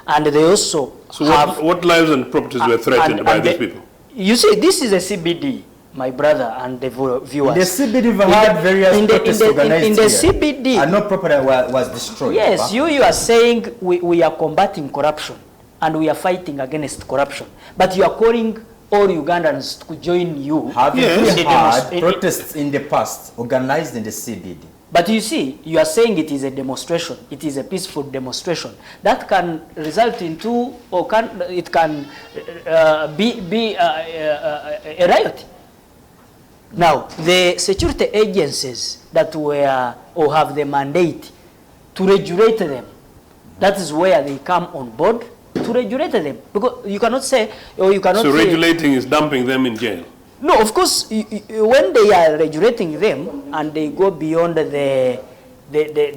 And they also have... What lives and properties were threatened by these people? You see, this is a CBD, my brother and the viewers. The CBD we've had various protests organized in the here, CBD, and no property was destroyed. Yes, you are saying we are combating corruption and we are fighting against corruption. But you are calling all Ugandans to join you. Have you had protests in the past organized in the CBD? But you see, you are saying it is a demonstration. It is a peaceful demonstration. That can result into, or it can be a riot. Now, the security agencies that were, or have the mandate to regulate them, that is where they come on board to regulate them. Because you cannot say, or you cannot So say, regulating is dumping them in jail? No, of course, when they are regulating them and they go beyond the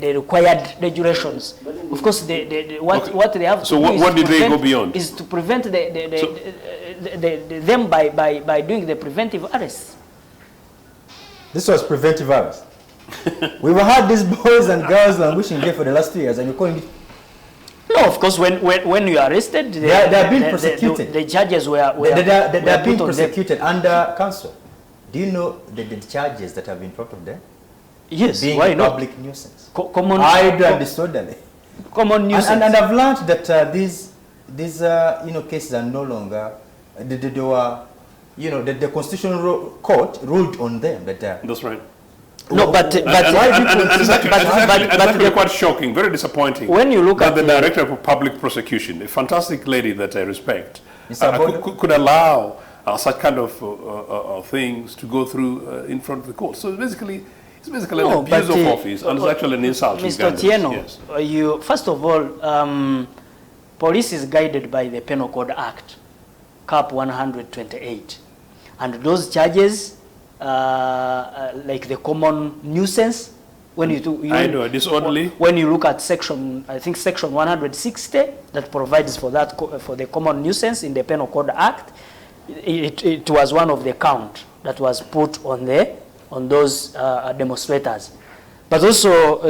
required regulations, of course, what they have to do what did they go beyond? Is to prevent them by doing the preventive arrests. This was preventive arrest. We've had these boys and girls languishing there for the last 2 years, and you're calling it... No, of course, when you are arrested, they are being prosecuted. The charges were they are being prosecuted under counsel. Do you know the charges that have been brought on them? Yes, being why a not? Public nuisance. Common idle and disorderly. Common nuisance. And I've learned that these cases are no longer. They were, the Constitutional Court ruled on them that. That's right. No, but it's actually quite shocking, very disappointing. When you look at the director of public prosecution, a fantastic lady that I respect, could allow such kind of things to go through in front of the court. So it's basically an abuse of office, and it's actually an insult. Mr. Tieno, first of all, police is guided by the Penal Code Act, Cap 128, and those charges. Like the common nuisance, when you do disorderly. When you look at section 160 that provides for that for the common nuisance in the Penal Code Act, it was one of the count that was put on those demonstrators. But also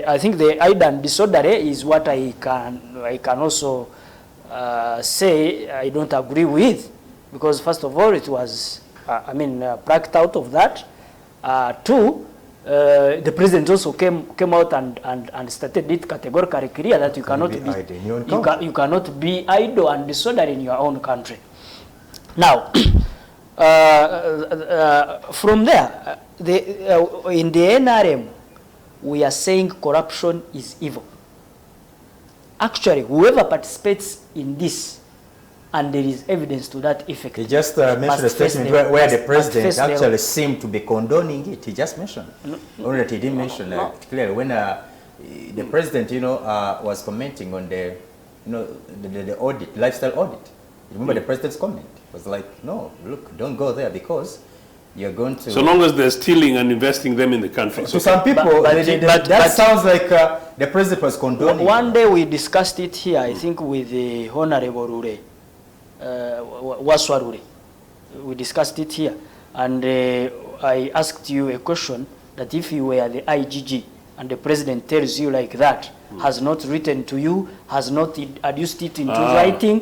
I think the idle and disorderly is what I can also say I don't agree with. because first of all, it was, plucked out of that. Two, the president also came out and stated it categorically clear that you cannot you cannot be idle and disorder in your own country. Now, from there, in the NRM, we are saying corruption is evil. Actually, whoever participates in this, and there is evidence to that effect. He just mentioned a statement where the president actually seemed to be condoning it. He just mentioned. Only that he didn't mention clearly when the president, was commenting on the, the audit, lifestyle audit. Remember the president's comment was like, no, look, don't go there because you're going to. So long as they're stealing and investing them in the country. So some people, that sounds like the president was condoning. One day we discussed it here, I think, with the Honorable Rure. Waswarure. We discussed it here, and I asked you a question that if you were the IGG and the president tells you like that, has not written to you, has not adduced it into writing,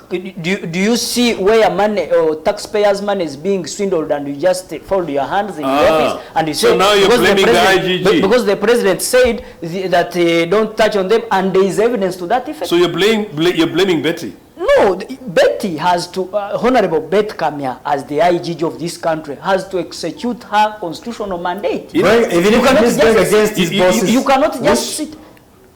do you see where money or taxpayers' money is being swindled and you just fold your hands in the office and you say, so now you're blaming the IGG? Because the president said that don't touch on them and there is evidence to that effect. So you're blaming Betty? No, Betty has to, Honorable Beth Kamya, as the IGG of this country, has to execute her constitutional mandate. You cannot just sit.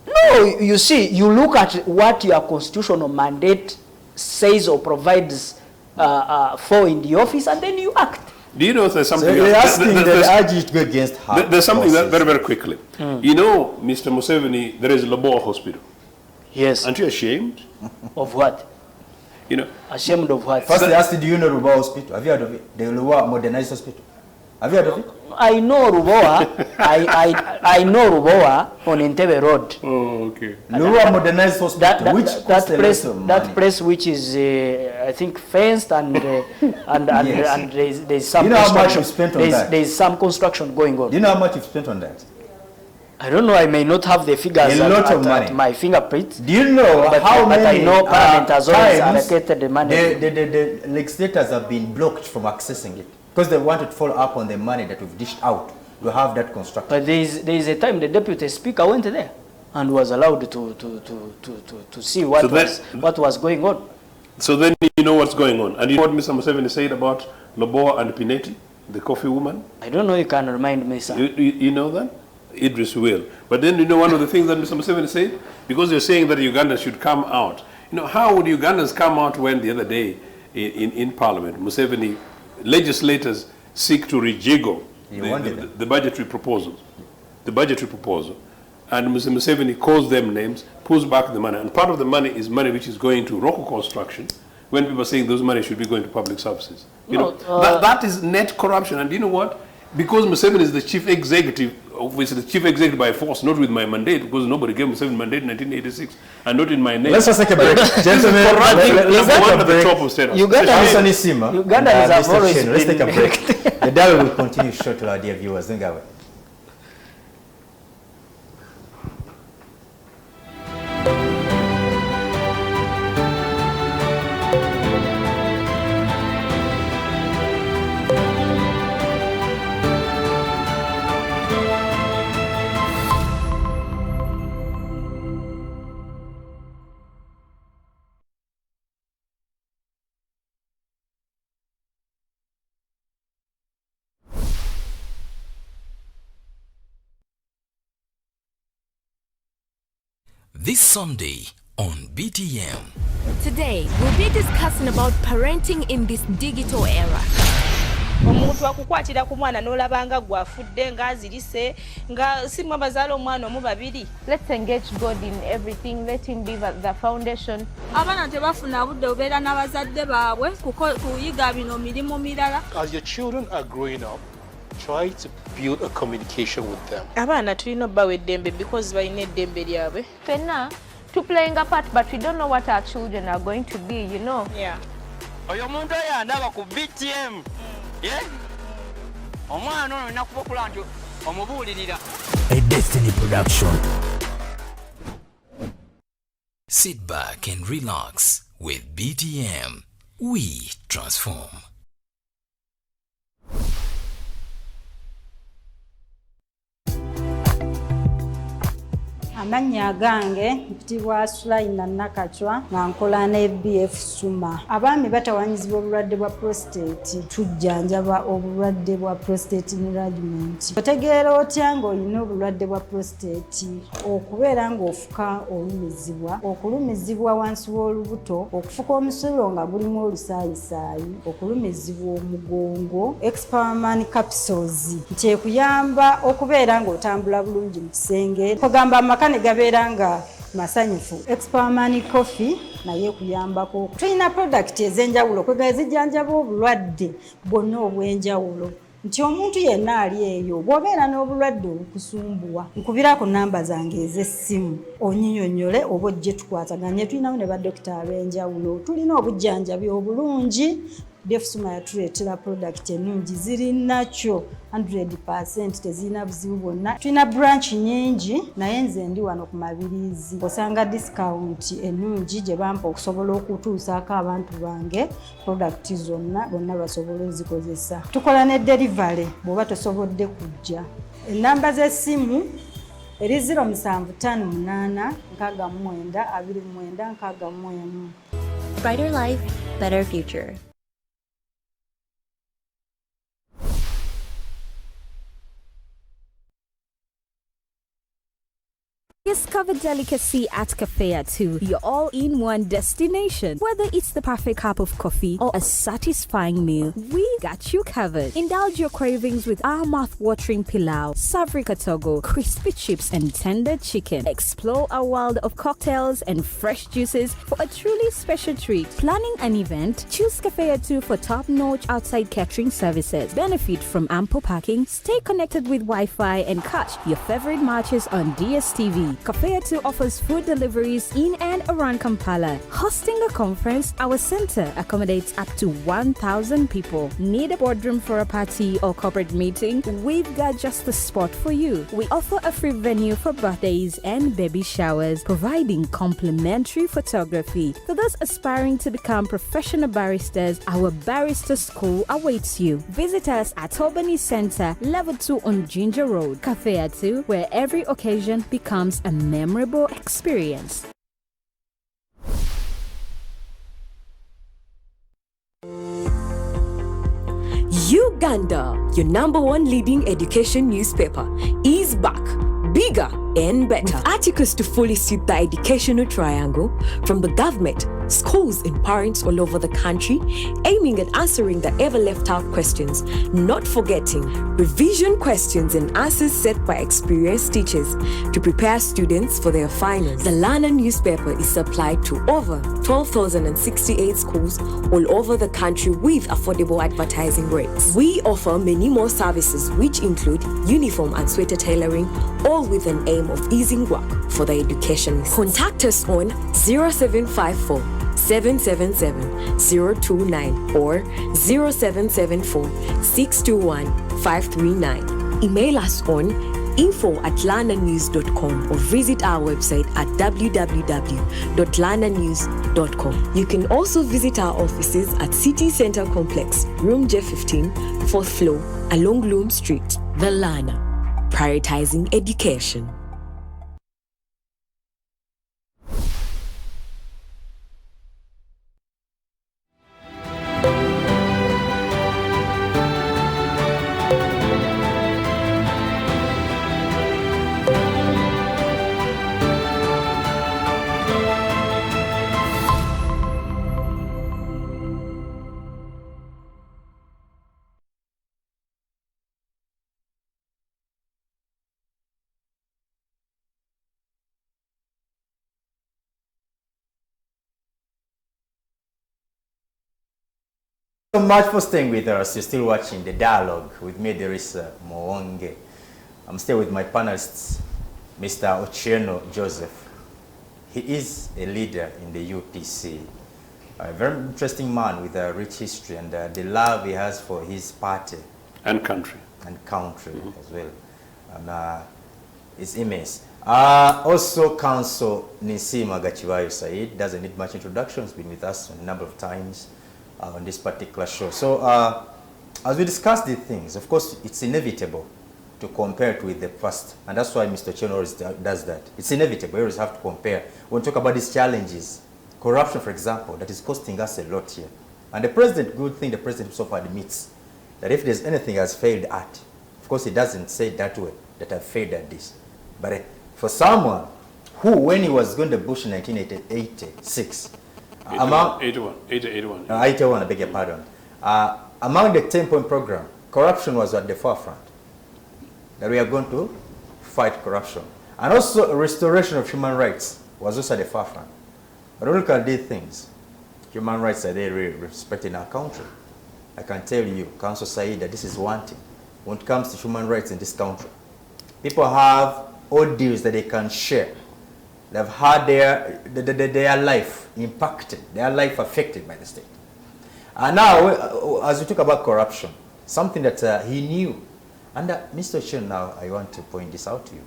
No, you see, you look at what your constitutional mandate says or provides for in the office, and then you act. Do you know there's something? So you're asking the IGG to go against her. There's something that very, very quickly. You know, Mr. Museveni, there is Loboa Hospital. Yes. Aren't you ashamed? Of what? Ashamed of what? First, they asked, do you know Ruboa Hospital? Have you heard of it? The Luwa Modernized Hospital. Have you heard of it? I know Ruboa. I know Ruboa on Entebbe Road. Oh, okay. Luwa Modernized Hospital. That place which is, I think, fenced and and there's some. You know how much you've spent on that? There's some construction going on. Do you know how much you've spent on that? I don't know. I may not have the figures at my fingerprints. Do you know how many I know Parliament has always allocated the money. The legislators have been blocked from accessing it because they wanted to follow up on the money that we've dished out to have that constructed. But there is a time the deputy speaker went there and was allowed to see what was going on. So then you know what's going on. And you know what Mr. Museveni said about Loboa and Pineti, the coffee woman? I don't know. You can remind me, sir. You know that? Idris will. But then you know one of the things that Mr. Museveni said? Because you're saying that Uganda should come out. How would Ugandans come out when the other day in Parliament, Museveni, legislators seek to rejiggle the budgetary proposals, the budgetary proposal. And Mr. Museveni calls them names, pulls back the money. And part of the money is money which is going to Roko construction, when people are saying those money should be going to public services. That is net corruption. And you know what? Because Museveni is the chief executive, obviously the chief executive by force, not with my mandate, because nobody gave Museveni mandate in 1986, and not in my name. Let's just take a break. Gentlemen, Uganda is always Let's take a break. The dialogue will continue shortly, our dear viewers. Don't go away. This Sunday on BTM. Today, we'll be discussing about parenting in this digital era. Omuntu akukwatira ku mwana n'olabanga gwafudde ng'azirise nga si mwabazaala omwana omu babiri. Let's engage God in everything. Let him be the foundation. Abaana tebafuna budde obeera n'abazadde baabwe kuyiga bino mirimu mirala. As your children are growing up, try to build a communication with them. Abaana tulina obbawa eddembe because balina eddembe lyabwe. Fenna, to playing a part, but we don't know what our children are going to be, you know. Yeah. Oyo muntu oyo andaba ku BTM. Yeah? Omwana ono nakuba kula nti omubuulirira. A Destiny production. Sit back and relax with BTM. We transform. Amannya gange mpitibwa Sulaina Nakachwa nga nkola ne BF Suma. Abaami batawanyizibwa obulwadde bwa prostate, tujjanjaba obulwadde bwa prostate enlargement. Otegeera otya ng'olina obulwadde bwa prostate? Okubeera ng'ofuka olumizibwa, okulumizibwa wansi w'olubuto, okufuka omusulo nga gulimu olusaayisaayi, okulumizibwa omugongo, experman capsules. Nti ekuyamba okubeera ng'otambula bulungi mu kisenge. Kugamba amaka ne gabeera nga masanyufu. Experman coffee naye kuyambako. Tulina product ez'enjawulo kwega zijjanjaba obulwadde bwonna obw'enjawulo. Nti omuntu yenna ali eyo bw'obeera n'obulwadde obukusumbuwa, nkubira ku nnamba zange ez'essimu onyinyonnyole oba ojje tukwataganye. Tulinamu ne baddokita ab'enjawulo. Tulina obujjanjabi obulungi. BF Suma yatuleetera product ennungi ziri nakyo 100% tezirina buzibu bwonna. Tulina branch nyingi naye nze ndi wano ku Mabirizi. Osanga discount ennungi gye bampa okusobola okutuusaako abantu bange product zonna bonna basobole ozikozesa. Tukola ne delivery bw'oba tosobodde kujja. Ennamba z'essimu eri 0758 69 29 61. Brighter life, better future. Discover delicacy at Cafe Atu, your all-in-one destination. Whether it's the perfect cup of coffee or a satisfying meal, we got you covered. Indulge your cravings with our mouth-watering pilau, savory katogo, crispy chips, and tender chicken. Explore our world of cocktails and fresh juices for a truly special treat. Planning an event? Choose Cafe Atu for top-notch outside catering services. Benefit from ample parking, stay connected with Wi-Fi, and catch your favorite matches on DSTV. Cafe Atu offers food deliveries in and around Kampala. Hosting a conference, our center accommodates up to 1,000 people. Need a boardroom for a party or corporate meeting? We've got just the spot for you. We offer a free venue for birthdays and baby showers, providing complimentary photography. For those aspiring to become professional baristas, our barista school awaits you. Visit us at Albany Center, Level 2 on Ginger Road. Cafe Atu, where every occasion becomes a memorable experience. Uganda, your #1 leading education newspaper, is back, bigger and better. With articles to fully suit the educational triangle from the government, schools and parents all over the country, aiming at answering the ever left out questions, not forgetting revision questions and answers set by experienced teachers to prepare students for their finals. The Lana newspaper is supplied to over 12,068 schools all over the country with affordable advertising rates. We offer many more services which include uniform and sweater tailoring, all with an aim of easing work for the educationists. Contact us on 0754 777 029 or 0774 621 539. Email us on info@lananews.com or visit our website at www.lananews.com. You can also visit our offices at City Center Complex, Room J15, 4th floor, along Loom Street. The Lana, prioritizing education. So much for staying with us. You're still watching The Dialogue with me, Derisa Mwonge. I'm still with my panelists, Mr. Ochieno Joseph. He is a leader in the UPC, a very interesting man with a rich history and the love he has for his party. And country. And country as well. And it's immense. Also, Council Nisima Gachiwayo Said doesn't need much introduction. He's been with us a number of times. on this particular show. So as we discuss these things, of course, it's inevitable to compare it with the past, and that's why Mr. Chen always does that. It's inevitable. We always have to compare. When we talk about these challenges, corruption, for example, that is costing us a lot here. And the president, good thing the president himself admits that if there's anything he has failed at, of course he doesn't say it that way, that I failed at this. But for someone who, when he was going to Bush in 1986, 81, I beg your pardon. Among the 10-point program, corruption was at the forefront. That we are going to fight corruption. And also restoration of human rights was also at the forefront. But look at these things. Human rights are they really respected in our country. I can tell you, Council Said, that this is one thing. When it comes to human rights in this country, people have ordeals that they can share. They've had their life impacted, their life affected by the state. And now, as we talk about corruption, something that he knew. And Mr. Chen, now I want to point this out to you.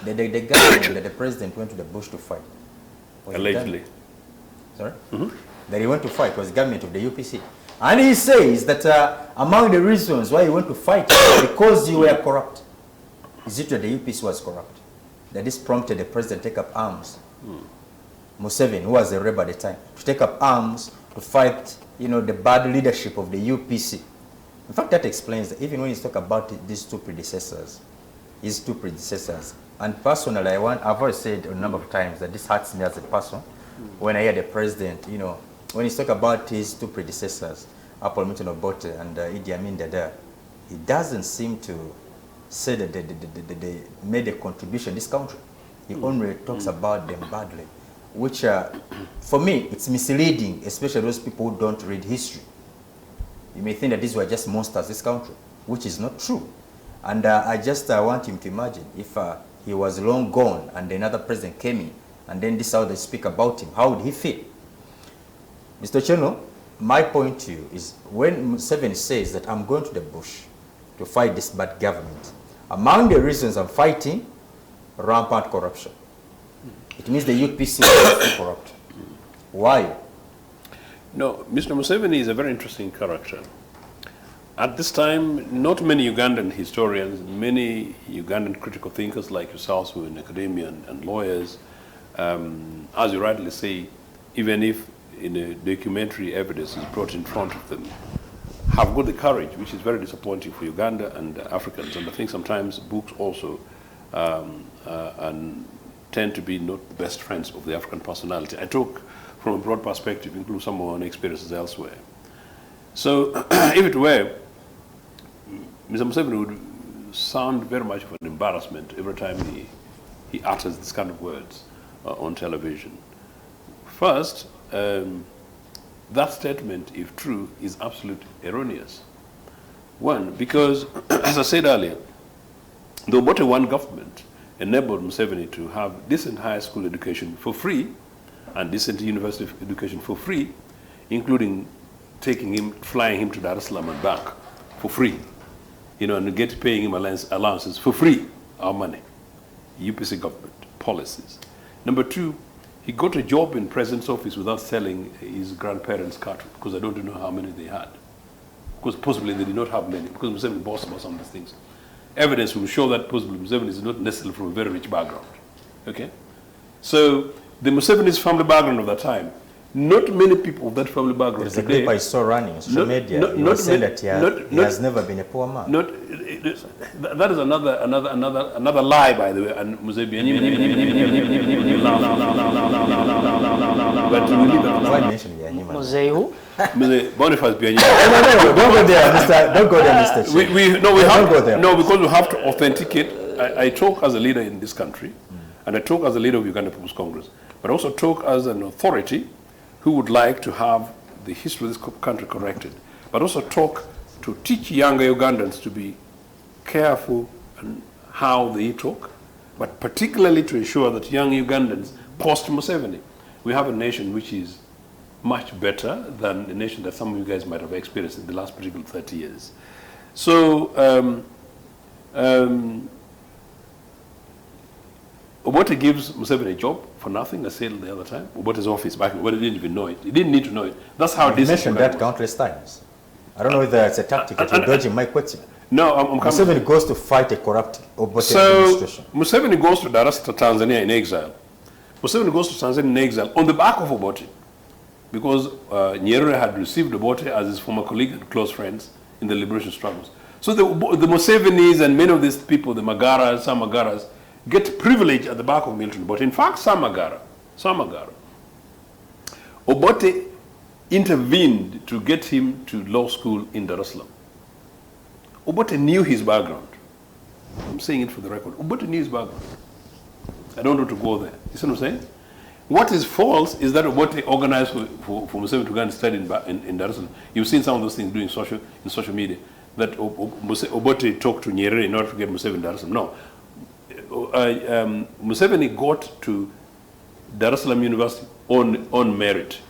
The government that the president went to the bush to fight. Allegedly. Sorry? That he went to fight was the government of the UPC. And he says that among the reasons why he went to fight because you were corrupt. Is it that the UPC was corrupt? That this prompted the president to take up arms. Museveni, who was the rebel at the time, to take up arms to fight, the bad leadership of the UPC. In fact, that explains that even when you talk about these two predecessors, and personally, I've always said a number of times that this hurts me as a person when I hear the president, when he talk about his two predecessors, Apol Milton Obote and Idi Amin Dada, he doesn't seem to say that they made a contribution in this country. He only talks about them badly, which for me, it's misleading, especially those people who don't read history. You may think that these were just monsters in this country, which is not true. And I just want him to imagine if he was long gone and another president came in, and then this is how they speak about him, how would he feel? Mr. Cheno, my point to you is when Museveni says that I'm going to the bush to fight this bad government, among the reasons I'm fighting, rampant corruption. It means the UPC is corrupt. Why? No, Mr. Museveni is a very interesting character. At this time, not many Ugandan historians, many Ugandan critical thinkers like yourselves who are in academia and lawyers, as you rightly say, even if in a documentary evidence is brought in front of them, have got the courage, which is very disappointing for Uganda and Africans. And I think sometimes books also and tend to be not the best friends of the African personality. I talk from a broad perspective, include some of my own experiences elsewhere. So if it were, Mr. Museveni would sound very much of an embarrassment every time he utters this kind of words on television. First, that statement, if true, is absolutely erroneous. One, because, as I said earlier, the Obote One government enabled Museveni to have decent high school education for free and decent university education for free, including flying him to Dar es Salaam and back for free, and paying him allowances for free, our money, UPC government policies. Number two, he got a job in president's office without selling his grandparents' cattle, because I don't know how many they had. Because possibly they did not have many, because Museveni boasts about some of these things. Evidence will show that possibly Museveni is not necessarily from a very rich background. Okay? So the Museveni's family background of that time, not many people of that family background today. There's a clip I saw running on social media. He was saying that he has never been a poor man. That is another lie, by the way. And Museveni. Why mention Byanyima? Museu? Boniface Byanyima. No, don't go there, Mr. Don't go there, Mr. Don't go there. No, because we have to authenticate. I talk as a leader in this country, and I talk as a leader of Uganda People's Congress, but also talk as an authority who would like to have the history of this country corrected, but also talk to teach younger Ugandans to be careful in how they talk, but particularly to ensure that young Ugandans, post-Museveni, we have a nation which is much better than the nation that some of you guys might have experienced in the last particular 30 years. So, Obote gives Museveni a job for nothing, I said the other time. Obote's office back when he didn't even know it. He didn't need to know it. That's how You mentioned that countless times. I don't know whether it's a tactic that you're dodging my question. No, I'm coming. Museveni goes to fight a corrupt Obote So, administration. Museveni goes to Dar es Salaam, Tanzania in exile. Museveni goes to Tanzania in exile on the back of Obote, because Nyerere had received Obote as his former colleague and close friends in the liberation struggles. So the Musevenis and many of these people, the Magaras, some Magaras, get privilege at the back of Milton Obote. In fact, some Magara, Obote intervened to get him to law school in Dar es Salaam. Obote knew his background. I'm saying it for the record. Obote knew his background. I don't want to go there. You see what I'm saying? What is false is that Obote organized for Museveni to go and study in Dar es Salaam. You've seen some of those things in social media, that Obote talked to Nyerere in order to get Museveni in Dar es Salaam. No. Museveni got to Dar es Salaam University on merit.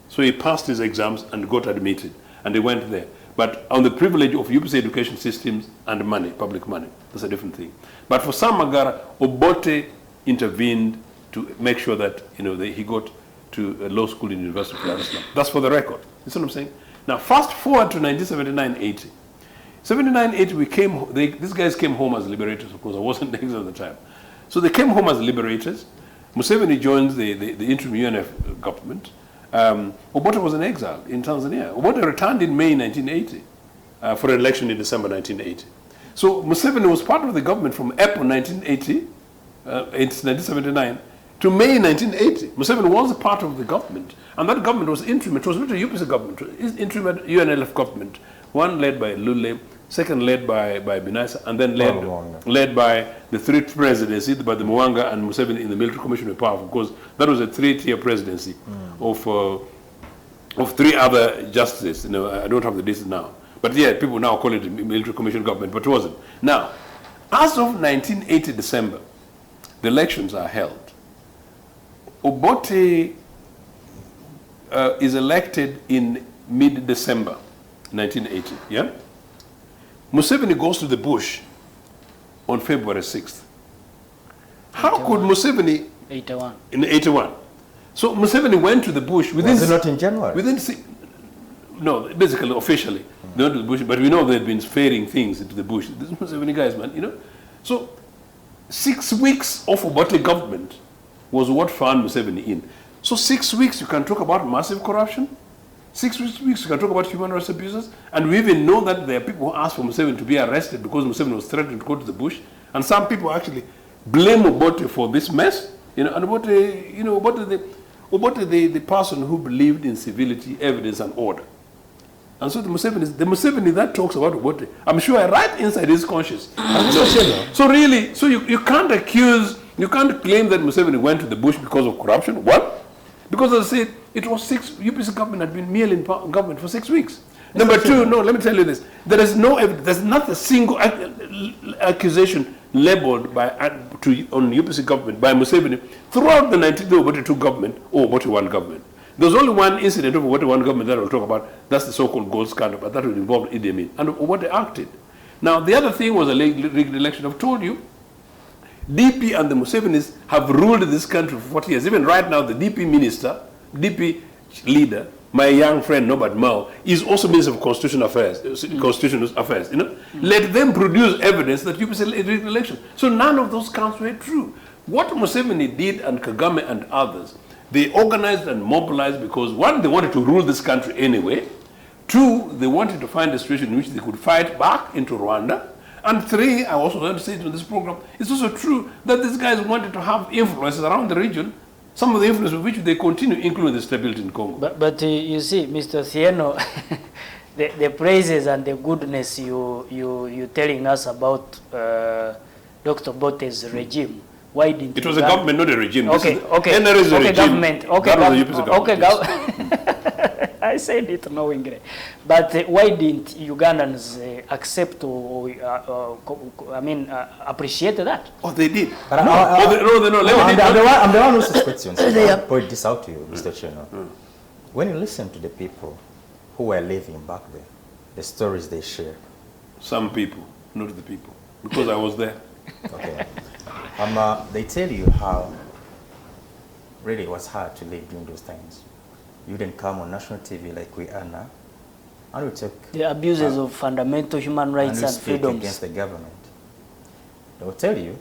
So he passed his exams and got admitted, and he went there. But on the privilege of UPC education systems and money, public money, that's a different thing. But for Sam Magara, Obote intervened to make sure that he got to a law school in the University of Dar es Salaam. That's for the record. You see what I'm saying? Now, fast forward to 1979-80. 79-80, these guys came home as liberators. Of course, I wasn't there at the time. So they came home as liberators. Museveni joins the interim UNF government. Obote was in exile in Tanzania. Obote returned in May 1980 for an election in December 1980. So Museveni was part of the government from April 1980, 1979, to May 1980. Museveni was a part of the government, and that government was interim. It was not a UPC government, it was interim UNLF government. One led by Lule, second led by Binaisa, and then led by the third presidency, by the Mwanga and Museveni in the military commission of power. Of course, that was a three-tier presidency of three other justices. I don't have the list now. But yeah, people now call it the military commission government, but it wasn't. Now, as of 1980 December, the elections are held. Obote is elected in mid-December 1980, yeah? Museveni goes to the bush on February 6th. How could Museveni... 81. In 81. So Museveni went to the bush within... Was it not in January? No, basically, officially. They went to the bush, but we know they've been ferrying things into the bush. These Museveni guys, man, So 6 weeks of Obote government was what found Museveni in. So 6 weeks you can talk about massive corruption. 6 weeks you can talk about human rights abuses. And we even know that there are people who asked for Museveni to be arrested because Museveni was threatened to go to the bush. And some people actually blame Obote for this mess. And Obote, the person who believed in civility, evidence, and order. And so the Museveni that talks about Obote, I'm sure right inside his conscious. So really, you can't claim that Museveni went to the bush because of corruption. What? Because as I said, it was UPC government had been merely in government for 6 weeks. Number two, no, let me tell you this. There is no evidence, there's not a single accusation labeled on UPC government by Museveni throughout the 1982 government or Obote one government. There's only one incident of Obote one government that I'll talk about. That's the so-called gold scandal, but that would involve Idi Amin. And Obote acted. Now, the other thing was a rigged election. I've told you, DP and the Musevenis have ruled this country for 40 years. Even right now, the DP minister, DP leader, my young friend Norbert Mao, is also Minister of Constitutional Affairs. Let them produce evidence that UPC rigged election. So none of those counts were true. What Museveni did, and Kagame and others, they organized and mobilized because, one, they wanted to rule this country anyway. Two, they wanted to find a situation in which they could fight back into Rwanda. And three, I also want to say in this program, it's also true that these guys wanted to have influences around the region, some of the influence of which they continue, including the stability in Congo. But you see, Mr. Thieno, the praises and the goodness you telling us about Dr. Obote's regime, why didn't it was a government, not a regime. Okay, government. I said it knowingly. But why didn't Ugandans accept or appreciate that? Oh, they did. I'm the one who suspects. I'll point this out to you, Mr. Cheno. When you listen to the people who were living back there, the stories they share. Some people, not the people, because I was there. Okay. They tell you how really it was hard to live during those times. You didn't come on national TV like we are now, and we took the abuses of fundamental human rights and freedoms against the government. They will tell you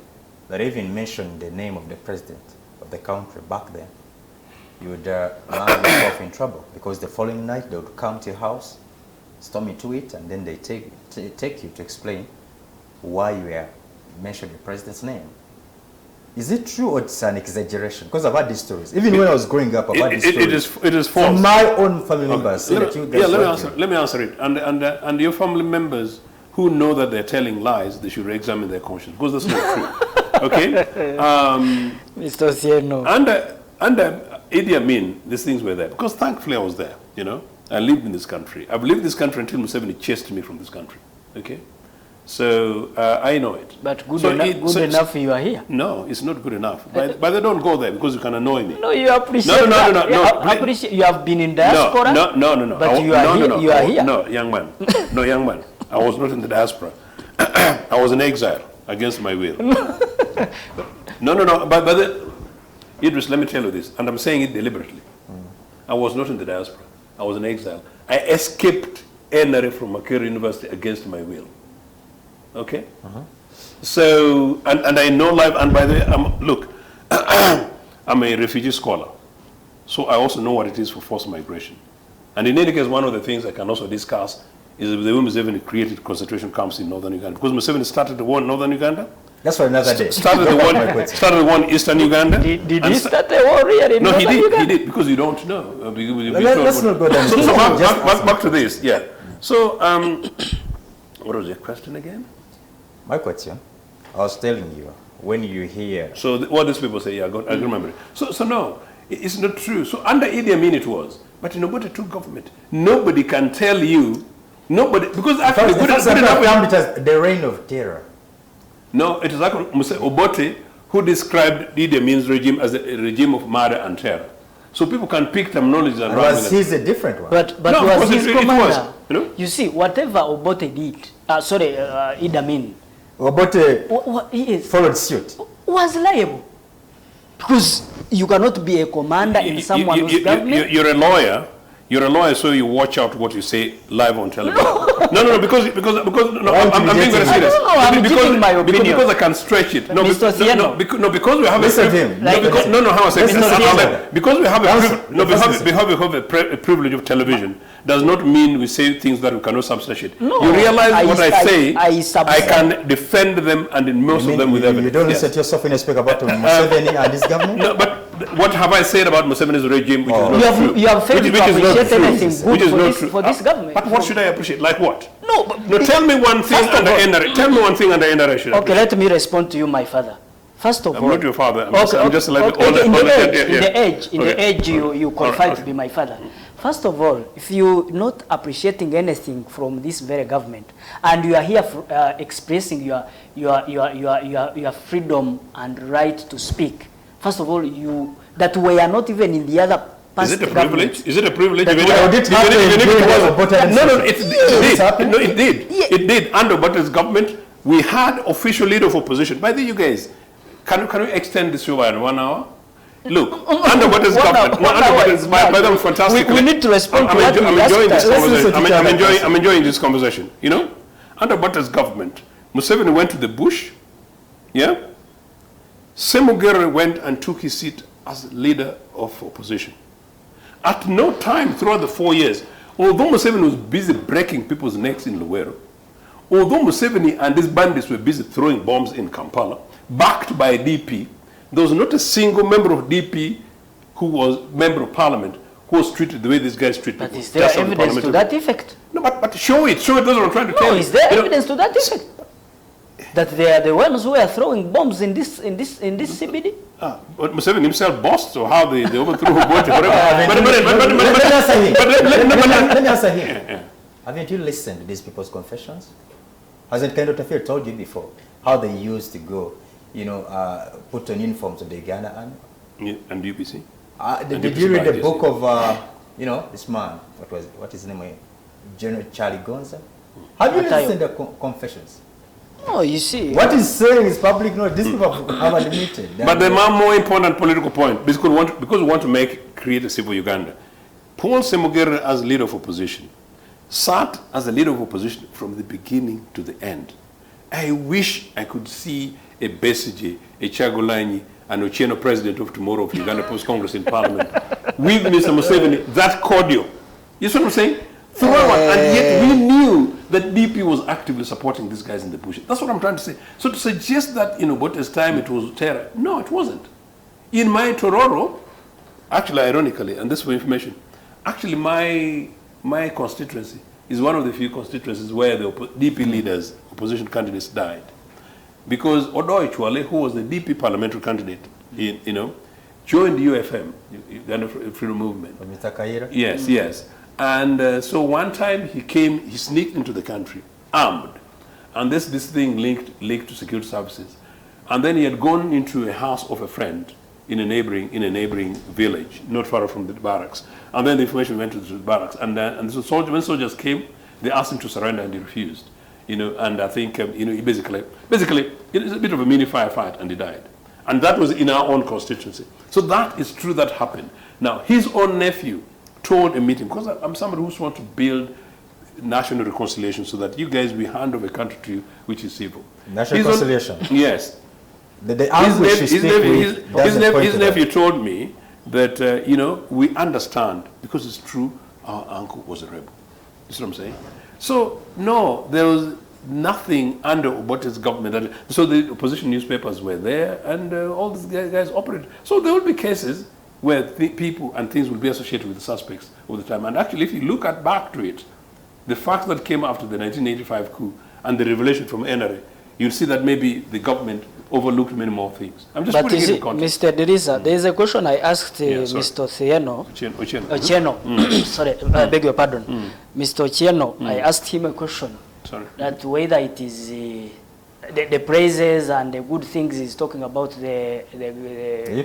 that even mentioning the name of the president of the country back then, you would land yourself in trouble, because the following night they would come to your house, storm into it, and then they take you to explain why you were mentioning the president's name. Is it true or it's an exaggeration? Because I've had these stories. Even when I was growing up, I've had these stories. It is false. From my own family members. Let me answer it. And your family members who know that they're telling lies, they should re-examine their conscience, because that's not true. Okay? Mr. Sieno. Under Idi Amin, these things were there. Because thankfully I was there, you know. I lived in this country. I've lived in this country until Museveni chased me from this country. Okay? So I know it. But good enough you are here. No, it's not good enough. But they don't go there because you can annoy me. No, you appreciate that. You have been in diaspora. No. But you are here. No, young man. No, young man. I was not in the diaspora. I was in exile against my will. No. But Idris, let me tell you this, and I'm saying it deliberately. I was not in the diaspora. I was in exile. I escaped NRA from Makerere University against my will. Okay? So, and I know life, and by the way, look, I'm a refugee scholar. So I also know what it is for forced migration. And in any case, one of the things I can also discuss is the way Museveni created concentration camps in northern Uganda. Because Museveni started the war in northern Uganda. That's for another day. Started the one in eastern Uganda. Did he start the war here in northern Uganda? No, he did, because you don't know. Let's not go down. So back to this, yeah. So, what was your question again? My question, I was telling you, when you hear... So what these people say, yeah, I remember it. So no, it's not true. So under Idi Amin it was. But in Obote II government, nobody can tell you, because actually... the reign of terror. No, it is actually Obote who described Idi Amin's regime as a regime of murder and terror. So people can pick terminology and was his a different one? But no, was his commander. You see, whatever Obote did, Idi Amin, Obote followed suit. Was liable. Because you cannot be a commander in someone's government. You're a lawyer. You're a lawyer, so you watch out what you say live on television. No, because I'm being very serious. I'm giving my opinion. Because I can stretch it. Because we have a privilege of television does not mean we say things that we cannot substantiate. You realize what I say, I can defend them, and in most of them with evidence. You don't listen to yourself when you speak about Museveni and his government? No, but what have I said about Museveni's regime which is not true? You have failed to appreciate anything good for this government. But what should I appreciate? Like what? No, tell me one thing under NRA. Tell me one thing under NRA should I appreciate. Okay, let me respond to you, my father. First of all, I'm not your father. I'm just like in the age you qualify to be my father. First of all, if you're not appreciating anything from this very government, and you are here expressing your freedom and right to speak, first of all, that we are not even in the other past. Is it a privilege? Is it a privilege? No, it did. It did. Under Obote's government, we had official leader of opposition. By the way, you guys, can we extend this show by 1 hour? Look, under Obote's government, by the way, fantastic. We need to respond to what I'm enjoying this conversation. I'm enjoying this conversation. You know, under Obote's government, Museveni went to the bush. Yeah. Semugere went and took his seat as leader of opposition. At no time throughout the 4 years, although Museveni was busy breaking people's necks in Luwero, although Museveni and his bandits were busy throwing bombs in Kampala, backed by DP, there was not a single member of DP who was member of parliament who was treated the way these guys treat people. But is there evidence to that effect? No, but show it. Show it. That's what I'm trying to tell you. No, is there evidence to that effect? That they are the ones who are throwing bombs in this CBD? But Museveni himself boasts of how they overthrew Obote. Let me answer here. Haven't you listened to these people's confessions? Hasn't Kendo Tafir told you before how they used to go, put on uniforms of the Uganda Army? And UPC? Did you read the book of, this man, what is his name? General Charlie Gonza? Have you listened to the confessions? No, you see. What he's saying is public knowledge. These people have admitted. But the more important political point, because we want to create a civil Uganda. Paul Semogere, as leader of opposition, sat as a leader of opposition from the beginning to the end. I wish I could see a Besigye, a Chagulanyi, and Ochieno president of tomorrow of Uganda Post Congress in Parliament with Mr. Museveni, that cordial. You see what I'm saying? Throughout, and yet we knew that DP was actively supporting these guys in the bush. That's what I'm trying to say. So to suggest that, Obote's time it was terror, no, it wasn't. In my Tororo, actually, ironically, and this for information, actually my constituency is one of the few constituencies where the DP leaders, opposition candidates died. Because Odo Ichwale, who was the DP parliamentary candidate, joined the UFM, Uganda Freedom Movement. Mr. Kaira? Yes, yes. And so one time he sneaked into the country, armed. And this thing linked to security services. And then he had gone into a house of a friend in a neighboring village, not far from the barracks. And then the information went to the barracks. And so when soldiers came, they asked him to surrender and he refused. And I think, basically, it is a bit of a mini firefight and he died. And that was in our own constituency. So that is true, that happened. Now, his own nephew told a meeting, because I'm somebody who wants to build national reconciliation so that you guys will hand over a country to you which is civil. National reconciliation? Yes. His nephew told me that, we understand, because it's true, our uncle was a rebel. You see what I'm saying? So, no, there was nothing under Obote's government. So the opposition newspapers were there, and all these guys operated. So there will be cases where people and things will be associated with the suspects all the time. And actually, if you look back to it, the fact that came after the 1985 coup and the revelation from NRA, you'll see that maybe the government overlooked many more things. I'm just putting it in context. Mr. Derisa, there is a question I asked Mr. Ochieno. Sorry, I beg your pardon. Mr. Ochieno, I asked him a question. Sorry. That whether it is the praises and the good things he's talking about the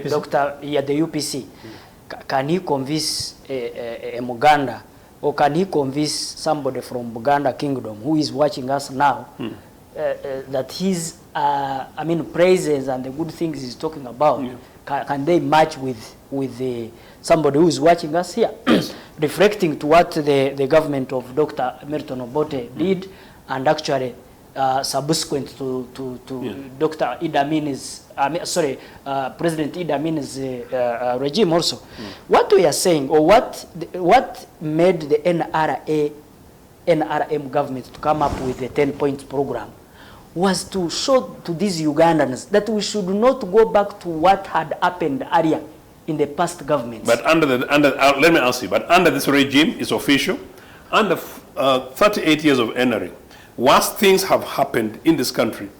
doctor, the UPC. Can he convince a Muganda, or can he convince somebody from Buganda Kingdom who is watching us now that his praises and the good things he's talking about, can they match with somebody who is watching us here? Reflecting to what the government of Dr. Milton Obote did, and actually subsequent to Dr. Idi Amin's, President Idi Amin's regime also. What we are saying, or what made the NRM government to come up with the 10-point program, was to show to these Ugandans that we should not go back to what had happened earlier in the past governments. But let me ask you, but under this regime, it's official, under 38 years of NRA, worse things have happened in this country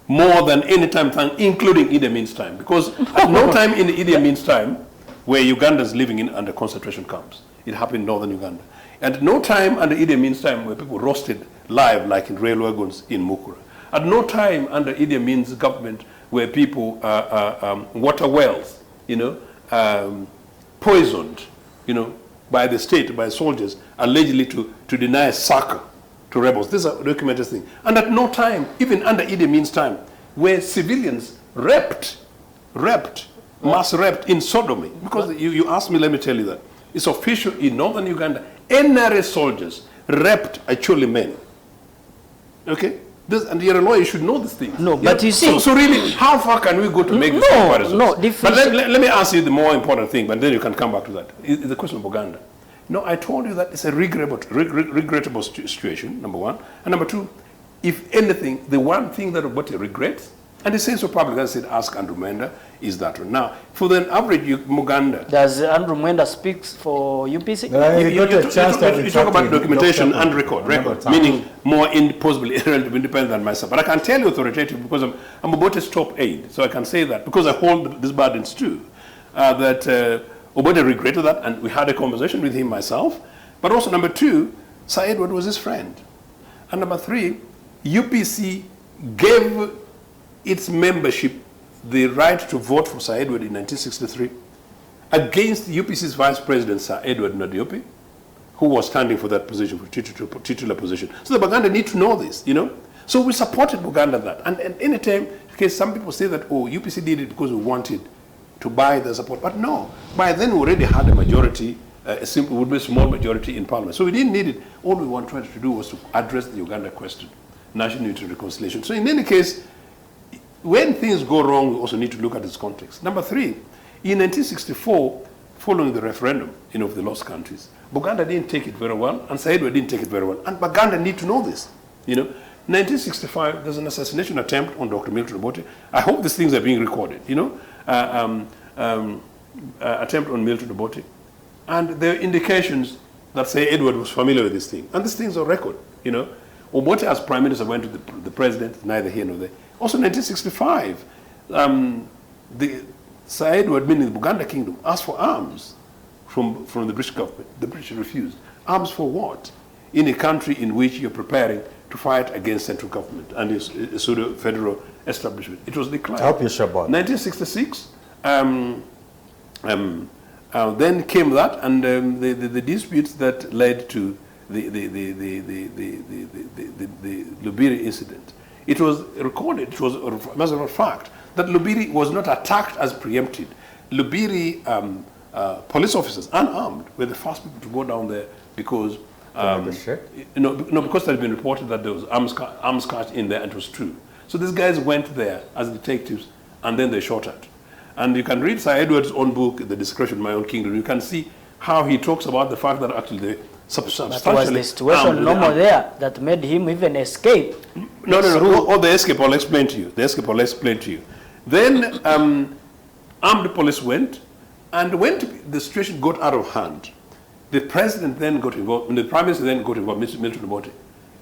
more than any time, including Idi Amin's time. Because at no time in Idi Amin's time were Ugandans living under concentration camps. It happened in northern Uganda. And no time under Idi Amin's time were people roasted live like in rail wagons in Mukura. At no time under Idi Amin's government were people water wells, poisoned, by the state, by soldiers, allegedly to deny succor to rebels. These are documented things. And at no time, even under Idi Amin's time, were civilians mass raped in sodomy. Because you asked me, let me tell you that. It's official in northern Uganda. NRA soldiers raped actually men. Okay? And you're a lawyer, you should know this thing. No, but you see... So really, how far can we go to make this comparison? No, but let me ask you the more important thing, but then you can come back to that. It's the question of Uganda. No, I told you that it's a regrettable situation, number one. And number two, if anything, the one thing that Obote regrets, and he says so publicly, I said, ask Andrew Mwenda, is that one. Now, for the average Muganda... Does Andrew Mwenda speak for UPC? You talk about documentation and record, meaning more possibly relatively independent than myself. But I can tell you authoritatively, because I'm Obote's top aide, so I can say that, because I hold these burdens too, that Obote regretted that, and we had a conversation with him myself. But also, number two, Sir Edward was his friend. And number three, UPC gave its membership the right to vote for Sir Edward in 1963 against UPC's Vice President, Sir Edward Nadiopi, who was standing for that position, for titular position. So the Baganda need to know this, So we supported Buganda that. And any time, okay, some people say that, oh, UPC did it because we wanted to buy the support. But no, by then we already had a majority, would be a small majority in parliament. So we didn't need it. All we wanted to do was to address the Uganda question, national unity and reconciliation. So in any case, when things go wrong, we also need to look at this context. Number 3, in 1964, following the referendum, of the lost countries, Buganda didn't take it very well, and Saidwa didn't take it very well. And Buganda need to know this, 1965, there's an assassination attempt on Dr. Milton Obote. I hope these things are being recorded, attempt on Milton Obote. And there are indications that say Edward was familiar with this thing. And these things are record, Obote as prime minister went to the president, neither here nor there. Also in 1965, Sir Edward, meaning the Buganda Kingdom, asked for arms from the British government. The British refused. Arms for what? In a country in which you're preparing to fight against central government and a pseudo-federal establishment. It was declared. I hope you're sure about 1966, then came that, and the disputes that led to the Lubiri incident. It was recorded, it was a matter of fact, that Lubiri was not attacked as preempted. Lubiri police officers, unarmed, were the first people to go down there because because it had been reported that there was arms cast in there, and it was true. So these guys went there as detectives, and then they shot at. And you can read Sir Edward's own book, The Discretion of My Own Kingdom. You can see how he talks about the fact that actually they substantially... That was the situation normal there that made him even escape. No. Oh, the escape I'll explain to you. Then armed police went, and when the situation got out of hand, the president then got involved, and the prime minister then got involved, Mr. Milton Obote,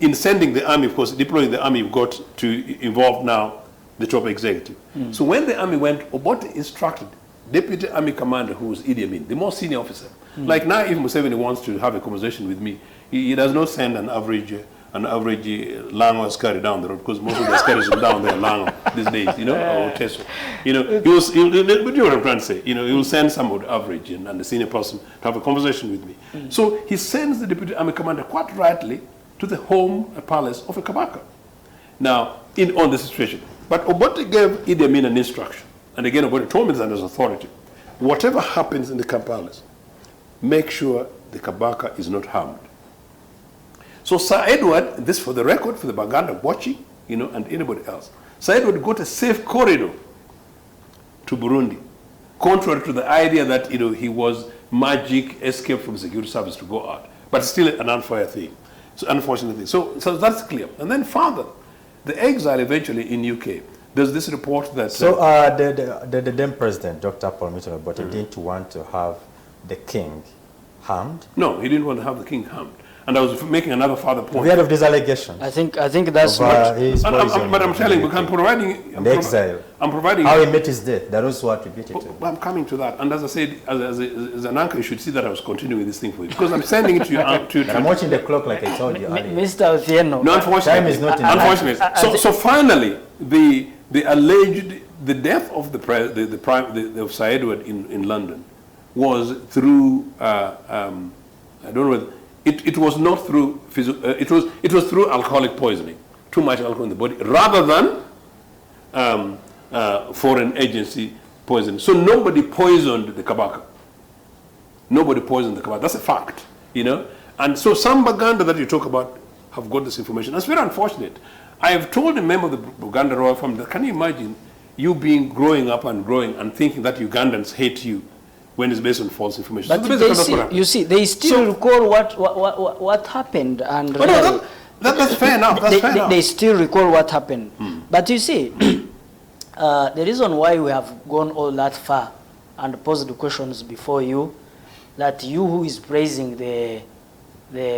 in sending the army, of course, deploying the army, you've got to involve now the top executive. So when the army went, Obote instructed Deputy Army Commander, who was Idi Amin, the most senior officer. Like now, if Museveni wants to have a conversation with me, he does not send an average Lango askari down the road, because most of the askaris are down there Lango these days, or Teso. But you know what I'm trying to say. He will send somebody average and the senior person to have a conversation with me. So he sends the Deputy Army Commander, quite rightly, to the home palace of a Kabaka. Now, on the situation. But Obote gave Idi Amin an instruction. And again, Obote told me this under his authority. Whatever happens in the camp palace, make sure the Kabaka is not harmed. So Sir Edward, this for the record, for the Baganda watching, and anybody else, Sir Edward got a safe corridor to Burundi, contrary to the idea that, he was magic escape from the security service to go out. But still an unfair thing. So unfortunate thing. So that's clear. And then further, the exile eventually in UK, there's this report that... So the then president, Dr. Paul Milton Obote, didn't want to have the king harmed? No, he didn't want to have the king harmed. And I was making another further point. We heard of these allegations. I think that's what... But I'm telling you, I'm providing... exile. I'm providing... How he met his death. That was what attributed to. I'm coming to that. And as I said, as an anchor, you should see that I was continuing this thing for you. Because I'm sending it to you. I'm watching the clock like I told you earlier. Mr. Otieno. No, unfortunately. Time is not enough. Unfortunately. So finally, the alleged... The death of of Sir Edward in London was through... I don't know whether... It was not through physical, it was through alcoholic poisoning, too much alcohol in the body, rather than foreign agency poisoning. So nobody poisoned the Kabaka. Nobody poisoned the Kabaka. That's a fact, And so some Baganda that you talk about have got this information. That's very unfortunate. I have told a member of the Baganda royal family that, can you imagine you growing up and growing and thinking that Ugandans hate you when it's based on false information? But so they still recall what happened, and that's fair enough. They still recall what happened. But you see, the reason why we have gone all that far and posed the questions before you, that you who is praising the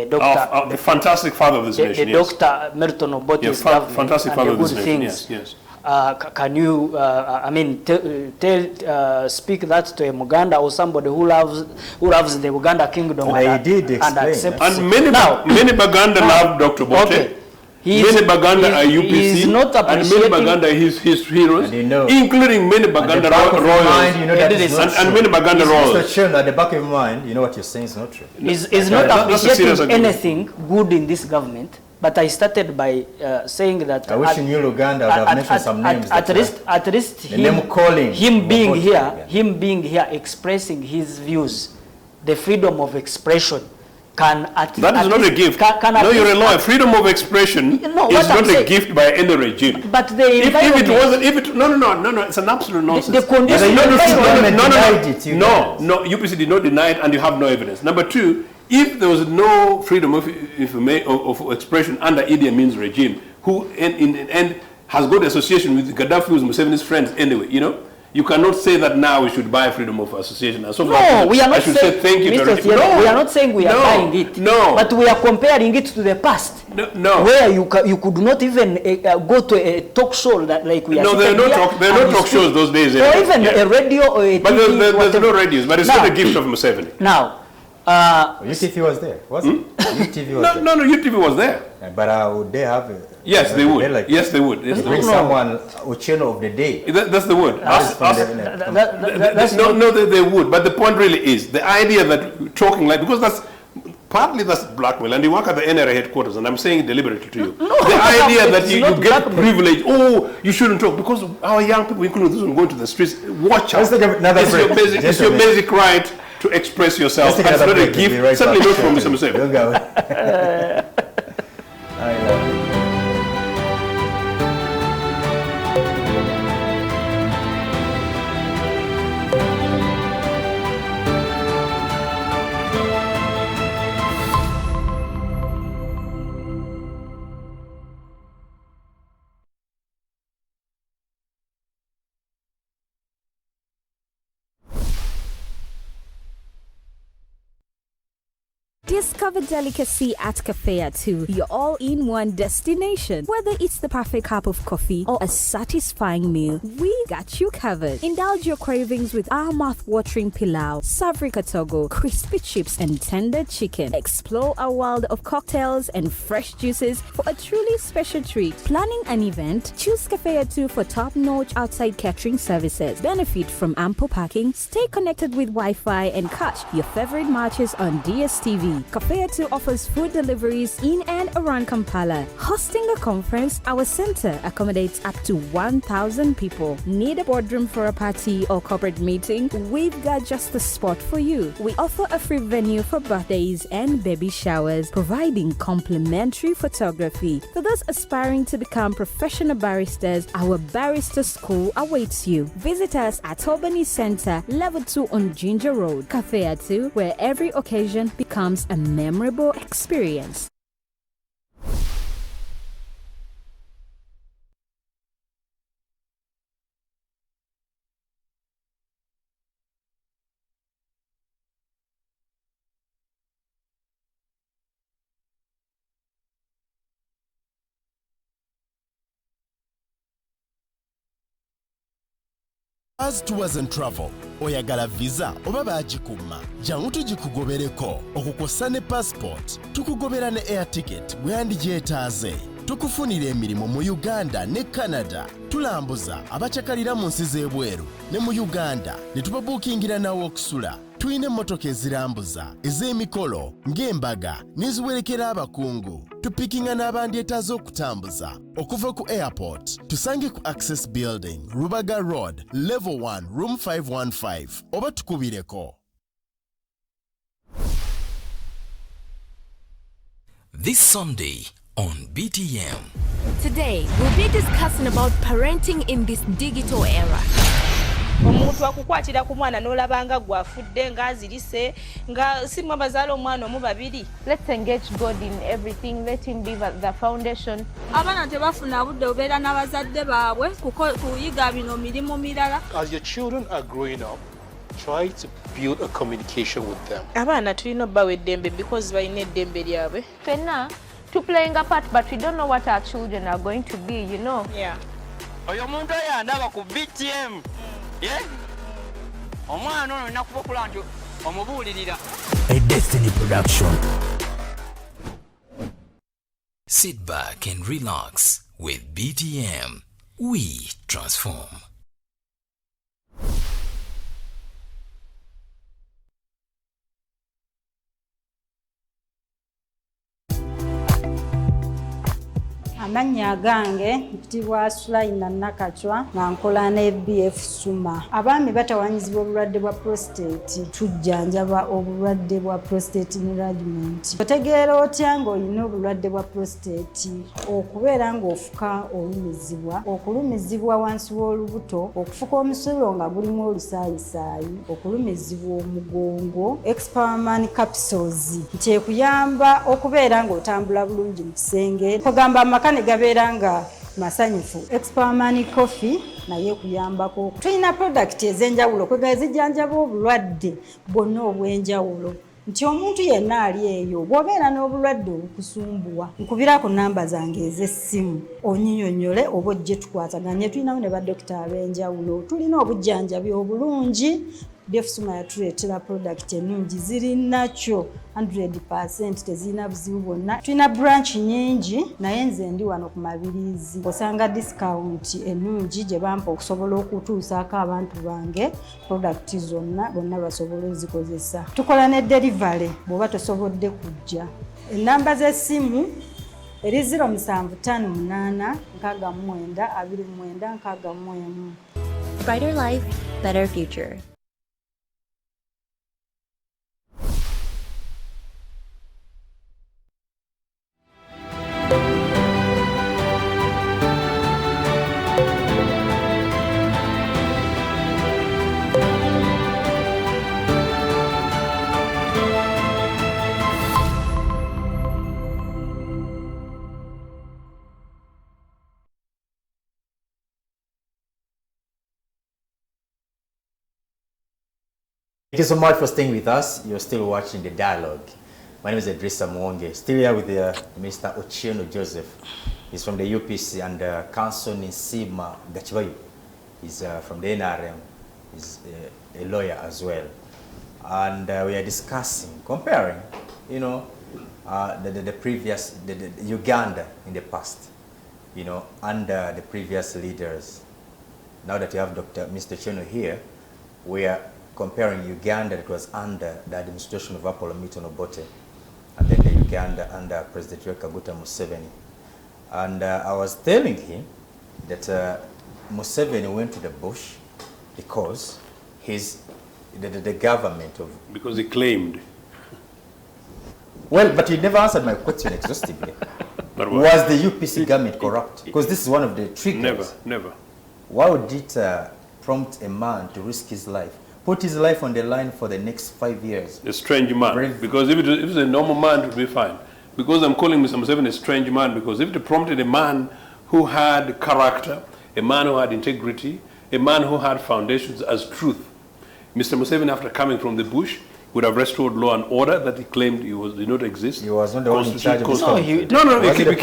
doctor, the fantastic father of this nation, the Dr. Milton Obote's government, fantastic father and of the this good nation. things. Yes. Can you, speak that to a Muganda or somebody who loves the Uganda kingdom and accept? And many Baganda love Dr. Obote. Okay. Many Baganda are UPC, and many Baganda are his heroes, including many Baganda royals, and many Baganda royals. Mr. Chairman, at the back of your mind, what you're saying is not true. Is not appreciating anything good in this government. But I started by saying that I wish in New Uganda I would have mentioned some names. At least him being here expressing his views, the freedom of expression can that is not a gift. No, you're a lawyer. Freedom of expression is not a gift by any regime. But the no, it's an absolute nonsense. The condition no, UPC did not deny it, and you have no evidence. Number two, if there was no freedom of expression under Idi Amin's regime, who in the end has got association with Gaddafi, who's Museveni's friends anyway, you cannot say that now we should buy freedom of association. And so no, we are not saying, thank you. We are not saying we are buying it. No. But we are comparing it to the past. No. Where you could not even go to a talk show that like we are. No, there are no talk shows those days. Or even a radio or a TV. But there's no radios. But it's not a gift of Museveni. Now. UTV was there, wasn't it? UTV was there. No, UTV was there. But would they have yes, they would. Yes, they would. Bring someone Ochieno of the day. That's the word. They would. But the point really is the idea that talking like, because that's blackmail, and you work at the NRA headquarters, and I'm saying it deliberately to you. The idea that you get privilege, you shouldn't talk, because our young people, including those who go to the streets, watch out. It's your basic right to express yourself. It's not a gift, certainly not from Mr. Museveni. Don't go. Discover delicacy at Cafe Atu, your all-in-one destination. Whether it's the perfect cup of coffee or a satisfying meal, we got you covered. Indulge your cravings with our mouth-watering pilau, savory katogo, crispy chips, and tender chicken. Explore a world of cocktails and fresh juices for a truly special treat. Planning an event? Choose Cafe Atu for top-notch outside catering services. Benefit from ample parking, stay connected with Wi-Fi, and catch your favorite matches on DSTV. Cafe Atu offers food deliveries in and around Kampala. Hosting a conference, our center accommodates up to 1,000 people. Need a boardroom for a party or corporate meeting? We've got just the spot for you. We offer a free venue for birthdays and baby showers, providing complimentary photography. For those aspiring to become professional baristas, our barista school awaits you. Visit us at Albany Center, Level 2 on Ginger Road. Cafe Atu, where every occasion becomes a memorable experience. As Tours and Travel, oyagala visa oba bagikuma jangu tugikugobereko okukosa ne passport tukugobera ne air ticket bwandigyetaaze tukufunira emirimu mu Uganda ne Canada tulambuza abachakalira mu nsi z'ebweru ne mu Uganda ne tubabuukingira nawo okusula tuyina emmotoka ezirambuza ez'emikolo ng'embaga n'eziwerekera abakungu tupikinga n'abandyetaaze okutambuza okuva ku airport tusange ku Access Building Rubaga Road Level 1 Room 515 oba tukubireko. This Sunday on BTM. Today, we'll be discussing about parenting in this digital era. Omuntu akukwatira ku mwana n'olabanga gwafudde ng'azirise nga simwe bazaala omwana omu babiri. Let's engage God in everything. Let him be the foundation. Abaana tebafuna budde obeera n'abazadde baabwe kuyiga bino mirimu mirala. As your children are growing up, try to build a communication with them. Abaana tulina obbawa eddembe because balina eddembe lyabwe. Fenna, to playing a part, but we don't know what our children are going to be, you know. Yeah. Oyo muntu oyo andaba ku BTM. Yeah? Omwana ono nakuba nti omubuulirira. A Destiny production. Sit back and relax with BTM. We transform. Amannya agange mpitibwa Sulaina Nakachwa nga nkola ne BF Suma. Abaami batawanyizibwa obulwadde bwa prostate, tujjanjaba obulwadde bwa prostate enlargement. Otegeera otya ng'olina obulwadde bwa prostate? Okubeera ng'ofuka olumizibwa, okulumizibwa wansi w'olubuto, okufuka omusulo nga gulimu olusaayisaayi, okulumizibwa omugongo, Expaman capsules nti ekuyamba okubeera ng'otambula bulungi mu kisenge. Kugamba amaka ne gabeera nga masanyufu. Expaman coffee naye kuyambako. Tulina product ez'enjawulo kwegala zijjanjaba obulwadde bwonna obw'enjawulo. Nti omuntu yenna ali eyo bw'obeera n'obulwadde obukusumbuwa, nkubirako nnamba zange ez'essimu onyinyonnyole oba ojje tukwataganye. Tulinawo ne badokita ab'enjawulo. Tulina obujjanjabi obulungi. BF Suma yatuleetera product ennungi ziri nakyo 100% tezirina buzibu bwonna. Tulina branch nyingi naye nze ndi wano ku Mabirizi. Osanga discount ennungi gye bampa okusobola okutuusaako abantu bange product zonna bonna basobola ozikozesa. Tukola ne delivery bw'oba tosobodde kujja. Ennamba z'essimu eri 0758 69 29 61. Brighter life, better future. Thank you so much for staying with us. You're still watching The Dialogue. My name is Idrissa Mwonge. Still here with Mr. Ochieno Joseph. He's from the UPC and Council Nsima Gachibayu. He's from the NRM. He's a lawyer as well. And we are discussing, comparing, you know, the previous, the Uganda in the past, you know, under the previous leaders. Now that you have Mr. Ochieno here, we are comparing Uganda that was under the administration of Apollo Milton Obote, and then the Uganda under President Yoweri Kaguta Museveni. And I was telling him that Museveni went to the bush because the government of... Because he claimed. Well, but you never answered my question exhaustively. Was the UPC government corrupt? Because this is one of the triggers. Never. Why would it prompt a man to risk his life? Put his life on the line for the next 5 years. A strange man. Because if it was a normal man, it would be fine. Because I'm calling Mr. Museveni a strange man, because if it prompted a man who had character, a man who had integrity, a man who had foundations as truth, Mr. Museveni, after coming from the bush, would have restored law and order that he claimed did not exist. He was not the one in charge of this country.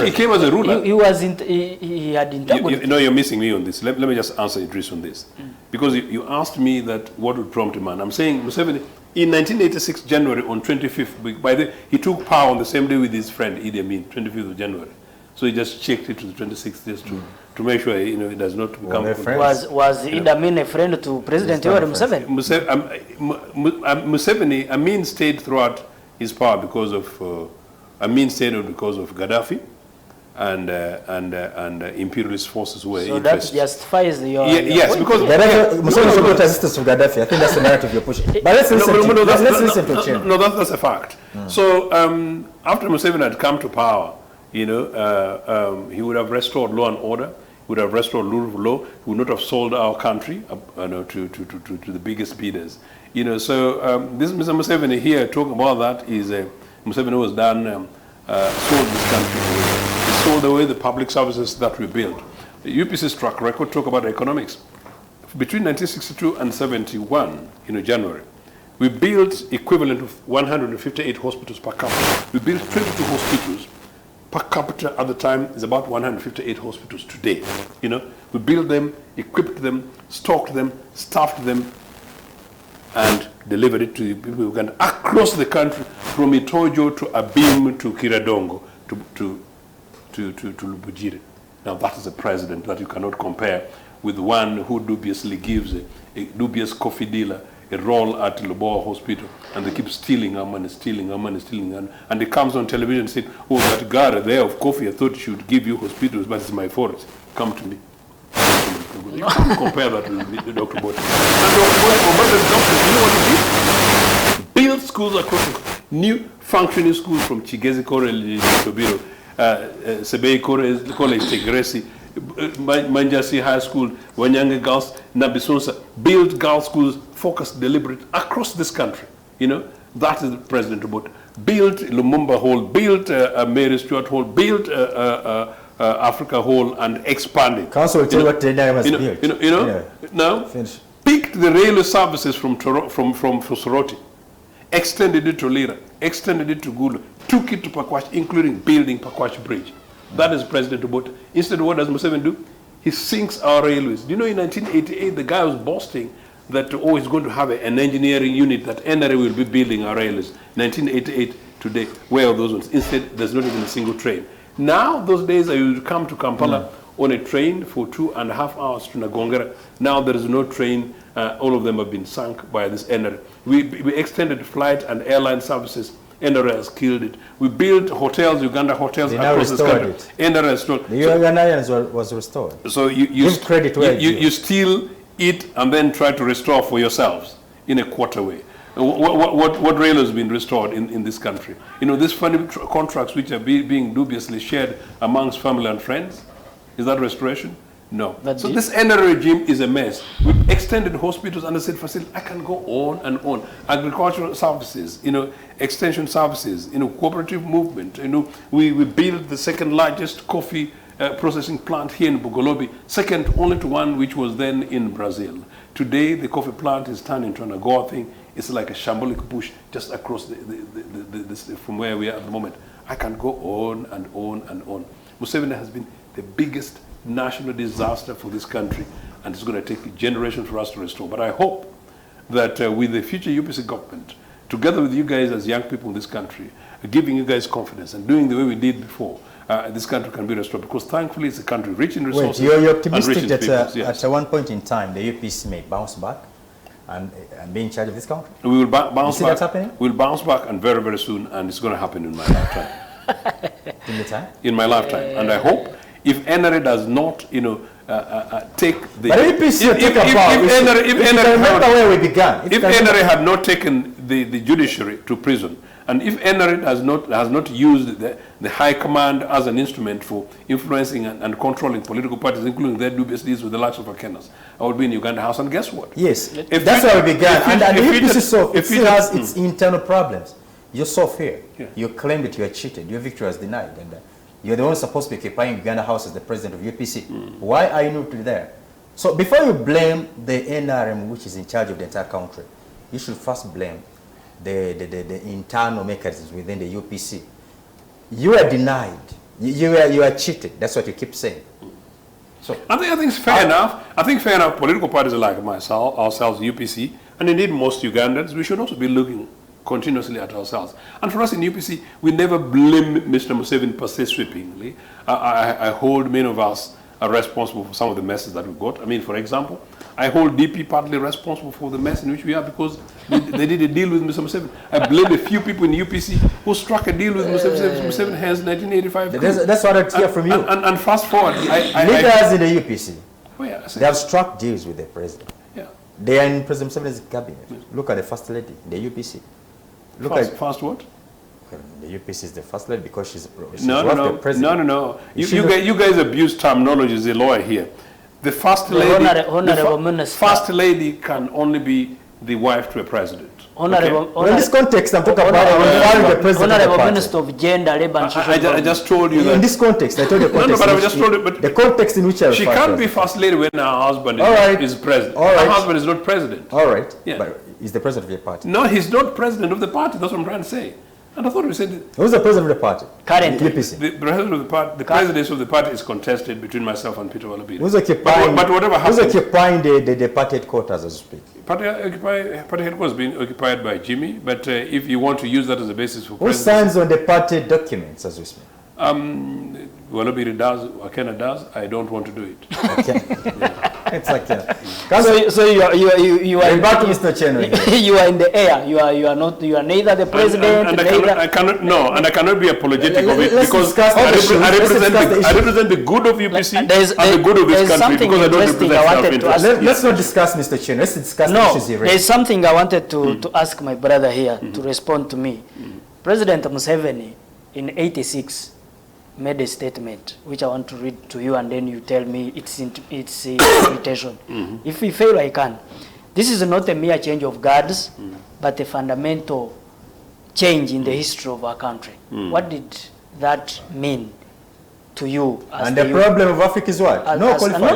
He came as a ruler. He had integrity. You're missing me on this. Let me just answer Idris on this. Because you asked me that what would prompt a man. I'm saying Museveni, in 1986 January on 25th, he took power on the same day with his friend Idi Amin, 25th of January. So he just checked it to the 26th just to make sure it does not become... Was Idi Amin a friend to President Yoweri Museveni? Museveni, Amin stayed throughout his power because of Gaddafi and imperialist forces were interested. So that justifies your... Yes, because... Museveni supported assistance of Gaddafi. I think that's the narrative you're pushing. But let's listen to Ochieno. No, that's a fact. So after Museveni had come to power, he would have restored law and order. He would have restored rule of law. He would not have sold our country to the biggest bidders. So this Mr. Museveni here talking about that is Museveni was done sold this country away. He sold away the public services that we built. The UPC's track record talk about economics. Between 1962 and 71, January, we built equivalent of 158 hospitals per capita. We built 22 hospitals. Per capita at the time is about 158 hospitals today. We built them, equipped them, stocked them, staffed them, and delivered it to people who can across the country, from Itojo to Abim to Kiradongo to Lubujire. Now that is a president that you cannot compare with one who dubiously gives a dubious coffee dealer enroll at Loboa Hospital, and they keep stealing our money, and it comes on television saying, oh, that guy there of coffee, I thought he should give you hospitals, but it's my fault. Come to me. You can't compare that with Dr. Bota. And Dr. Bota's doctors, you know what he did? Build schools across new functioning schools from Chigezi College, Tobiro, Sebei College, Tegresi, Manjasi High School, Wanyange Girls, Nabisonsa. Build girls schools, focused, deliberate, across this country. You know, that is President Bota. Build Lumumba Hall, build Mary Stuart Hall, build Africa Hall, and expand it. Council will tell you what the was built. Now, picked the railway services from Soroti, extended it to Lira, extended it to Gulu, took it to Pakwash, including building Pakwash Bridge. That is President Bota. Instead, what does Museveni do? He sinks our railways. Do you know in 1988, the guy was boasting that, oh, he's going to have an engineering unit, that NRA will be building our railways. 1988, today, where are those ones? Instead, there's not even a single train. Now, those days, I would come to Kampala on a train for 2.5 hours to Nagongera. Now there is no train. All of them have been sunk by this NRA. We extended flight and airline services. NRA has killed it. We built hotels, Uganda hotels across this country. NRA restored. The Ugandans was restored. So you give credit where you steal it and then try to restore for yourselves in a quarter way. What rail has been restored in this country? You know, these funny contracts which are being dubiously shared amongst family and friends, is that restoration? No. So this NRA regime is a mess. We've extended hospitals, underserved facilities. I can go on and on. Agricultural services, you know, extension services, you know, cooperative movement. You know, we built the second largest coffee processing plant here in Bugolobi, second only to one which was then in Brazil. Today, the coffee plant is turned into an Agora thing. It's like a shambolic bush just across from where we are at the moment. I can go on and on and on. Museveni has been the biggest national disaster for this country, and it's going to take generations for us to restore. But I hope that with the future UPC government, together with you guys as young people in this country, giving you guys confidence and doing the way we did before, this country can be restored, because thankfully it's a country rich in resources. Wait, you're optimistic that at one point in time the UPC may bounce back and be in charge of this country? We will bounce back. That's happening? We'll bounce back, and very, very soon, and it's going to happen in my lifetime. In the time? In my lifetime. And I hope if NRA does not, you know, take the... But UPC remember where we began. If NRA had not taken the judiciary to prison, and if NRA has not used the high command as an instrument for influencing and controlling political parties, including their dubious deals with the likes of Akenas, I would be in Uganda House, and guess what? Yes, that's where we began. And the UPC still has its internal problems. You're so fair. Yeah. You claim that you are cheated. Your victory was denied. And you're the one supposed to be occupying Uganda House as the president of UPC. Why are you not there? So before you blame the NRM, which is in charge of the entire country, you should first blame the internal mechanisms within the UPC. You are denied. You are cheated. That's what you keep saying. So I think it's fair enough. I think fair enough. Political parties like myself, ourselves, UPC, and indeed most Ugandans, we should also be looking continuously at ourselves. And for us in UPC, we never blame Mr. Museveni per se sweepingly. I hold many of us are responsible for some of the messes that we got. I mean, for example, I hold DP partly responsible for the mess in which we are, because they did a deal with Mr. Museveni. I blame a few people in UPC who struck a deal with Mr. Museveni hence 1985. That's what I hear from you. And fast forward. Leaders in the UPC, they have struck deals with the president. Yeah. They are in President Museveni's cabinet. Yes. Look at the first lady in the UPC. Look fast what? The UPC is the first lady because she's the president. No. You guys abuse terminology as a lawyer here. The first lady, first lady can only be the wife to a president. In this context, I'm talking about the president. Honorable Minister of Gender, Labour and Social I just told you that. In this context, I told you the context. No, but I just told you. But the context in which I she can't be first lady when her husband is president. Her husband is not president. All right. Yeah. But he's the president of your party. No, he's not president of the party. That's what I'm trying to say. And I thought we said... Who's the president of the party? Currently. The president of the party, the presidency of the party is contested between myself and Peter Walabira. Who's occupying, but whatever happens... Who's occupying the party headquarters, as you speak? Party headquarters is being occupied by Jimmy, but if you want to use that as a basis for Who signs on the party documents, as you speak? Walabira does, Akena does. I don't want to do it. Okay. Yeah. It's like so you are back to Mr. Cheno. You are in the air. You are neither the president. And I cannot be apologetic of it Let's because discuss I the issue. I represent the good of UPC and the good of this country because I don't represent self-interest. Let's not discuss Mr. Cheno. Let's discuss the issues here. There's something I wanted to ask my brother here to respond to me. President Museveni in '86 made a statement which I want to read to you, and then you tell me its interpretation. If we fail, I can. This is not a mere change of guards, but a fundamental change in the history of our country. What did that mean to you? As And the problem of Africa is what? No qualifiers. No.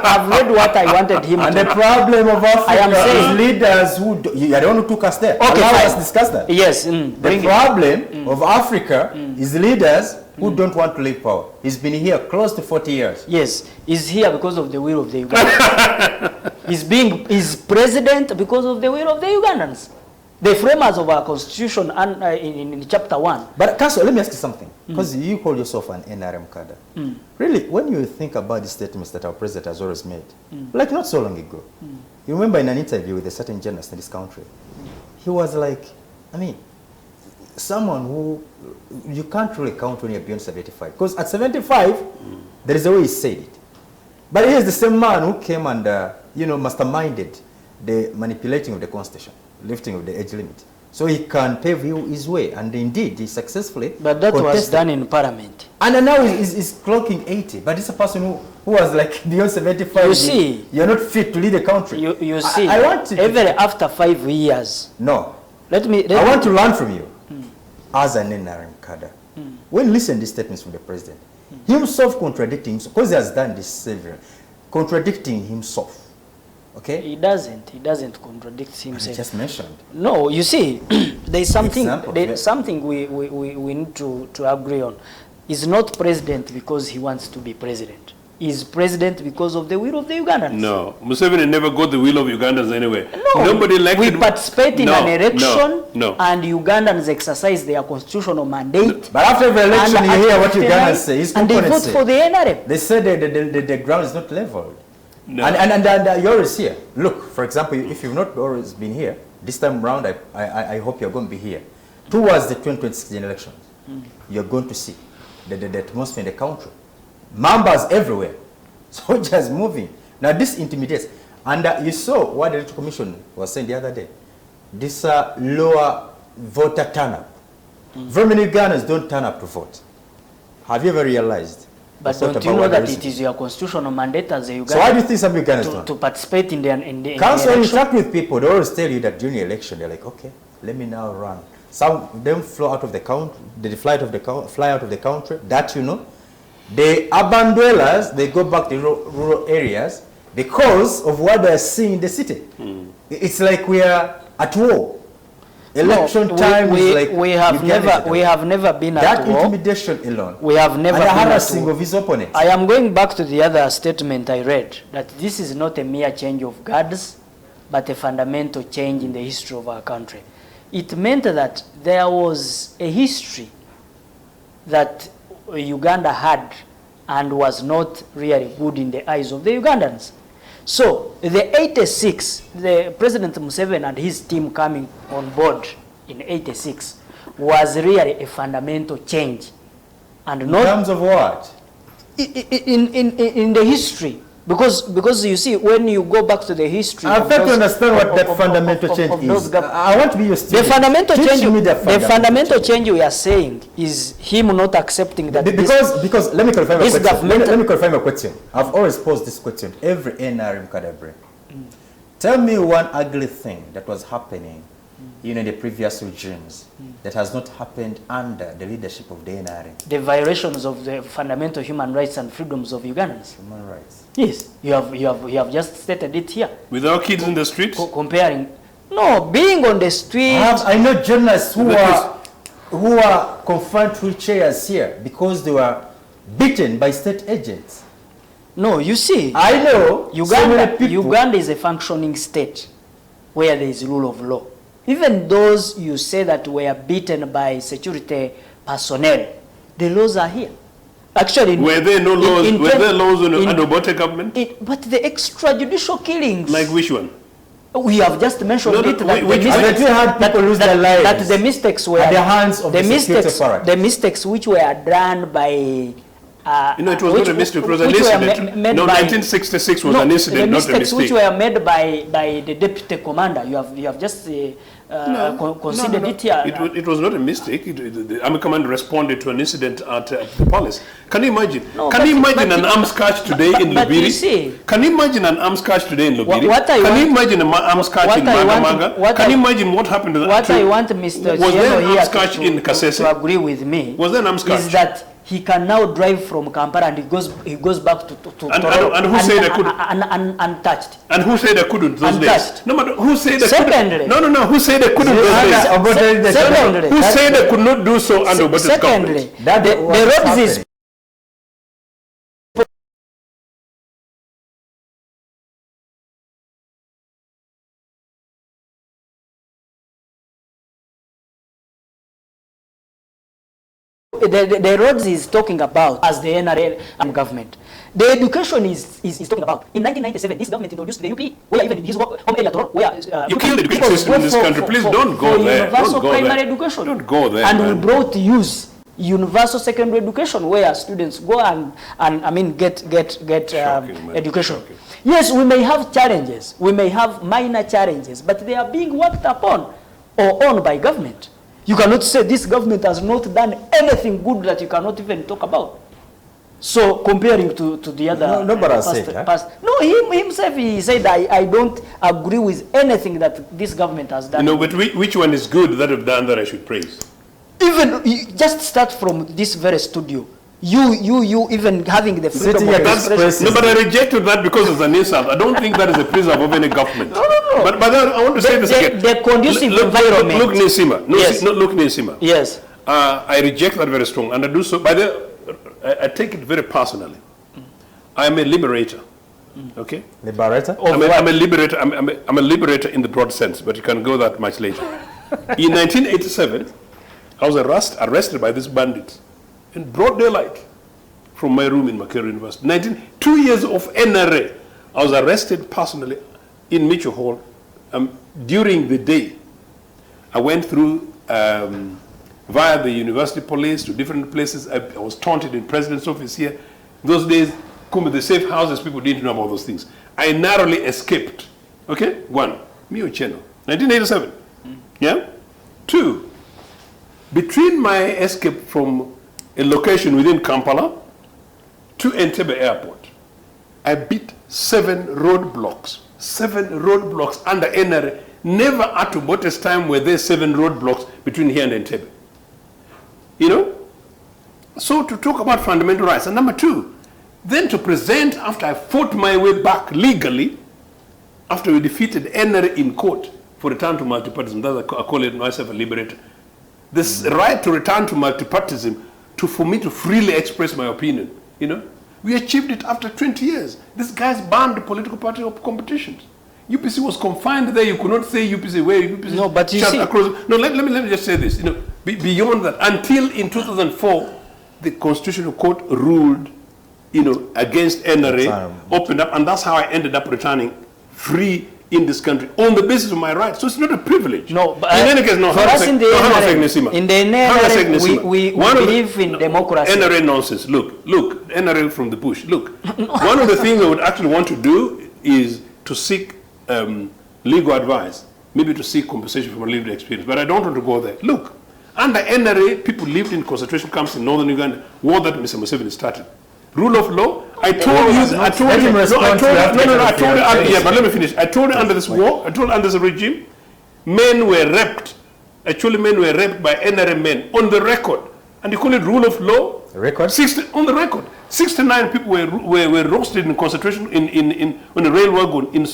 I've read what I wanted him and to. And the problem of Africa saying, is leaders who you are the one who took us there. Okay, Allow fine. us discuss that. Yes. The problem of Africa is leaders who don't want to leave power. He's been here close to 40 years. Yes, he's here because of the will of the Ugandans. He's president because of the will of the Ugandans. The framers of our constitution and in chapter 1. But Council, let me ask you something, because you call yourself an NRM cadre. Really, when you think about the statements that our president has always made, like not so long ago, you remember in an interview with a certain journalist in this country, he was like, I mean, someone who you can't really count when you're beyond 75. Because at 75, there is a way he said it. But here's the same man who came and, masterminded the manipulating of the constitution, lifting of the age limit. So he can pave his way. And indeed, he successfully But that was done in parliament. And now he's clocking 80. But this is a person who was like beyond 75. You see. You're not fit to lead the country. You see. I want to... Even after 5 years. No. I want to learn from you. As an NRM cadre, when you listen to these statements from the president, himself contradicting himself, because he has done this several, contradicting himself, okay? He doesn't contradict himself. I just mentioned. No, you see, there's something we need to agree on. He's not president because he wants to be president. He's president because of the will of the Ugandans. No, Museveni never got the will of Ugandans anyway. No, nobody elected. We participate in an election, no. And Ugandans exercise their constitutional mandate. But after the election, you hear what Ugandans say. And they vote for the NRM. They say the ground is not leveled. No. And you're always here. Look, for example, if you've not always been here, this time around, I hope you're going to be here. Towards the 2026 elections, you're going to see the atmosphere in the country. Members everywhere, soldiers moving. Now this intimidates. And you saw what the Electoral Commission was saying the other day. This lower voter turnout. Very many Ugandans don't turn up to vote. Have you ever realized? But don't you know that it is your constitutional mandate as a Ugandan? So why do you think some Ugandans don't? To participate in the Council, when you talk with people, they always tell you that during the election, they're like, okay, let me now run. Some of them fly out of the country, fly out of the country, that you know. The urban dwellers, they go back to rural areas because of what they're seeing in the city. It's like we are at war. Election time is like we have never been at war. That intimidation alone. We have never been harassing of his opponents. I am going back to the other statement I read, that this is not a mere change of guards, but a fundamental change in the history of our country. It meant that there was a history that Uganda had and was not really good in the eyes of the Ugandans. So the 86, the President Museveni and his team coming on board in 86 was really a fundamental change. And not in terms of what? In the history. Because you see, when you go back to the history, I fail to understand what that fundamental change is. I want to be your student. The fundamental change we are saying is him not accepting that. Because let me clarify my question. Let me clarify my question. I've always posed this question every NRM cadre. Tell me one ugly thing that was happening, in the previous regimes that has not happened under the leadership of the NRM. The violations of the fundamental human rights and freedoms of Ugandans. Human rights. Yes, you have just stated it here. With our kids in the streets? Comparing. No, being on the street. I know journalists who are confined to chairs here because they were beaten by state agents. No, you see. I know. Uganda is a functioning state where there is rule of law. Even those you say that were beaten by security personnel, the laws are here. Actually, were there no laws? Were there laws under Obote government? But the extrajudicial killings. Like which one? We have just mentioned it. That the mistakes were at the hands of the mistakes which were done by. It was not a mistake. It was an incident. No, 1966 was an incident, not a mistake. The mistakes which were made by the deputy commander. You have just considered it here. It was not a mistake. The army commander responded to an incident at the palace. Can you imagine? Can you imagine an arms catch today in Lubiri? Can you imagine an arms catch today in Lubiri? Can you imagine an arms catch in Magamanga? Can you imagine what happened to that? What I want Mr. Was there an arms catch in Kasese? To agree with me. Was there an arms catch? Is that he can now drive from Kampala and he goes back to Toro and who said I couldn't? Untouched. And who said I couldn't those days? No matter who said I couldn't. No. Who said I couldn't those days? Secondly, who said I could not do so under Obote's government? Secondly, the roads is the roads is talking about as the NRL government. The education is talking about. In 1997, this government introduced the UP, where even in his home area, where you killed the education system in this country. Please don't go there. Universal primary education. Don't go there. And we brought to use universal secondary education, where students go and get education. Shocking. Yes, we may have challenges. We may have minor challenges, but they are being worked upon or on by government. You cannot say this government has not done anything good that you cannot even talk about. So comparing to the other no, he himself, he said, I don't agree with anything that this government has done. But which one is good that have done that I should praise? Even just start from this very studio. You even having the freedom of expression. No, but I rejected that because it's an insult. I don't think that is a preserve of any government. No. But I want to say this again. The conducive environment. Look, Nisima. Yes. Look, Nisima. Yes. I reject that very strong, and I do so. I take it very personally. I am a liberator. Okay. Liberator. I'm a liberator. I'm a liberator in the broad sense, but you can go that much later. In 1987, I was arrested by these bandits in broad daylight from my room in Makerere University. 2 years of NRA. I was arrested personally in Mitchell Hall. During the day, I went through via the university police to different places. I was taunted in president's office here. Those days, the safe houses, people didn't know about those things. I narrowly escaped. Okay? 1, Mio Cheno, 1987. Yeah? 2, between my escape from a location within Kampala to Entebbe Airport, I beat 7 roadblocks. 7 roadblocks under NRA. Never at Obote's time were there 7 roadblocks between here and Entebbe. So to talk about fundamental rights. And number 2, then to present after I fought my way back legally, after we defeated NRA in court for return to multipartyism, that's I call it myself a liberator. This right to return to multipartyism, for me to freely express my opinion, we achieved it after 20 years. These guys banned the political party competitions. UPC was confined there. You could not say UPC where UPC. No, but you see. No, let me just say this. Beyond that, until in 2004, the Constitutional Court ruled, against NRA, opened up, and that's how I ended up returning free in this country on the basis of my rights. So it's not a privilege. No, but in any case, no. For us in the NRA, we believe in democracy. NRA nonsense. Look, NRA from the bush. Look, one of the things I would actually want to do is to seek legal advice, maybe to seek compensation from a lived experience, but I don't want to go there. Look, under NRA, people lived in concentration camps in northern Uganda, war that Mr. Museveni started. Rule of law, but let me finish. I told you under this war, under this regime, men were raped. Actually, men were raped by NRA men on the record. And you call it rule of law? Record? On the record. 69 people were roasted in concentration on a rail wagon in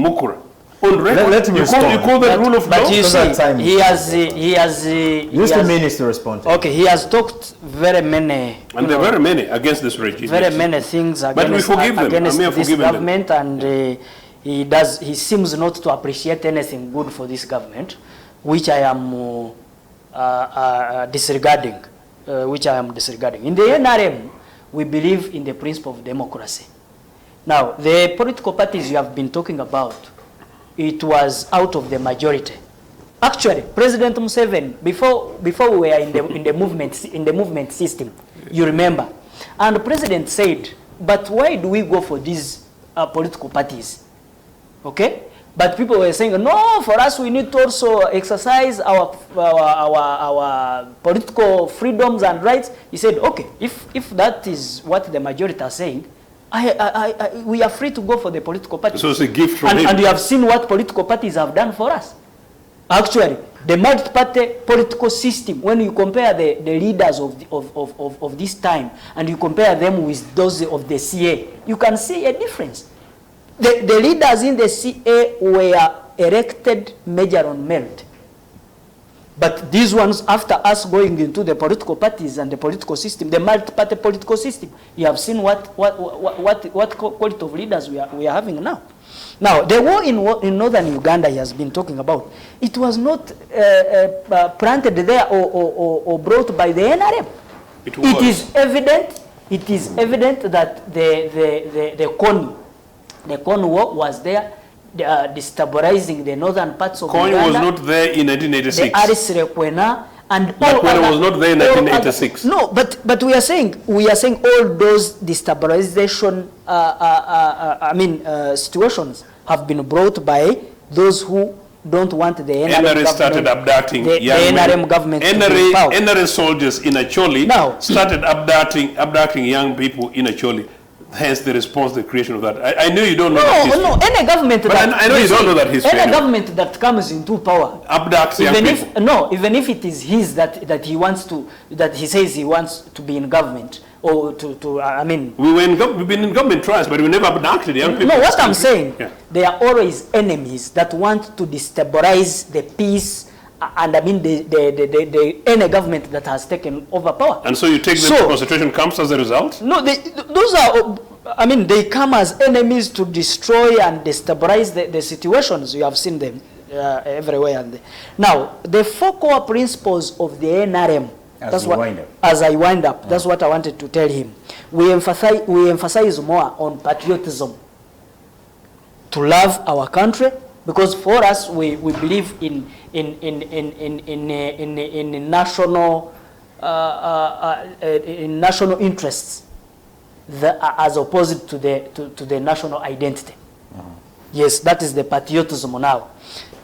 Mukura. On record. Let me respond. You call that rule of law? But you see, he has Used to mean to respond. Okay, he has talked very many. And there are very many against this regime. Very many things against this government, and he seems not to appreciate anything good for this government, which I am disregarding. In the NRM, we believe in the principle of democracy. Now, the political parties you have been talking about, it was out of the majority. Actually, President Museveni, before we were in the movement system, you remember, and the president said, but why do we go for these political parties? Okay? But people were saying, no, for us we need to also exercise our political freedoms and rights. He said, okay, if that is what the majority are saying, we are free to go for the political parties. So it's a gift from him. And you have seen what political parties have done for us. Actually, the multi-party political system, when you compare the leaders of this time and you compare them with those of the CA, you can see a difference. The leaders in the CA were elected major on merit. But these ones, after us going into the political parties and the political system, the multi-party political system, you have seen what quality of leaders we are having now. Now, the war in northern Uganda he has been talking about, it was not planted there or brought by the NRM. It is evident that the Kony war was there, destabilizing the northern parts of Uganda. Kony was not there in 1986. The Aris Rekwena and Kony was not there in 1986. No, but we are saying all those destabilization situations have been brought by those who don't want the NRM government. Started abducting young NRM government. NRA soldiers in Acholi started abducting young people in Acholi. Hence the response, the creation of that. I know you don't know that history. No, any government I know you don't know that history. Any government that comes into power abducts young people. Even if it is his that he wants to, that he says he wants to be in government or we've been in government twice, but we never abducted young people. No, what I'm saying, they are always enemies that want to destabilize the peace. And any government that has taken over power. And so you take them to concentration camps as a result? No, those are, they come as enemies to destroy and destabilize the situations. You have seen them everywhere. Now, the 4 core principles of the NRM, as I wind up, that's what I wanted to tell him. We emphasize more on patriotism, to love our country, because for us, we believe in national interests as opposed to the national identity. Yes, that is the patriotism now.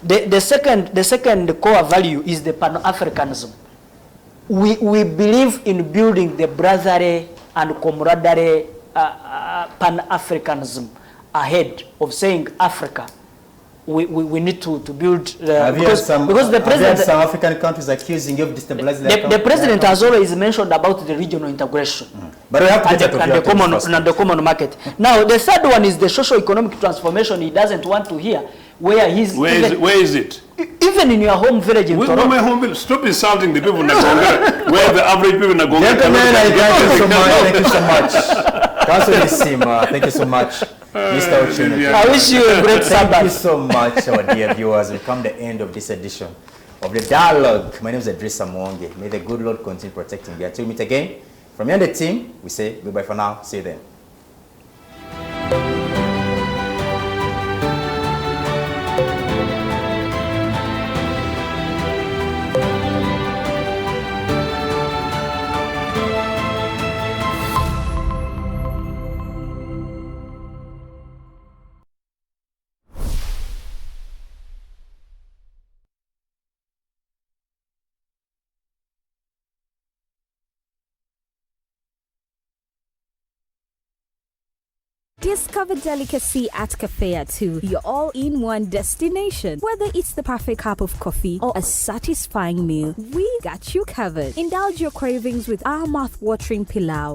The second core value is the Pan-Africanism. We believe in building the brotherly and camaraderie Pan-Africanism ahead of saying Africa. We need to build because the president, some African countries accusing you of destabilizing their country. The president has always mentioned about the regional integration, but we have to get and the common market. Now the third one is the socio-economic transformation. He doesn't want to hear where he's. Where is it? Even in your home village in Toronto. My home village. Stop insulting the people in Nagongera, where the average people in Nagongera. Gentlemen, thank you so much. Councilor Sima, thank you so much. Mr. Ochune. I wish you a great Sabbath. Thank you so much, our dear viewers. We've come to the end of this edition of The Dialogue. My name is Idrissa Mwonge. May the good Lord continue protecting you. Until we meet again, from here and the team, we say goodbye for now. See you then. Discover delicacy at Cafe 2, your all-in-one destination. Whether it's the perfect cup of coffee or a satisfying meal, we got you covered. Indulge your cravings with our mouth-watering pilau,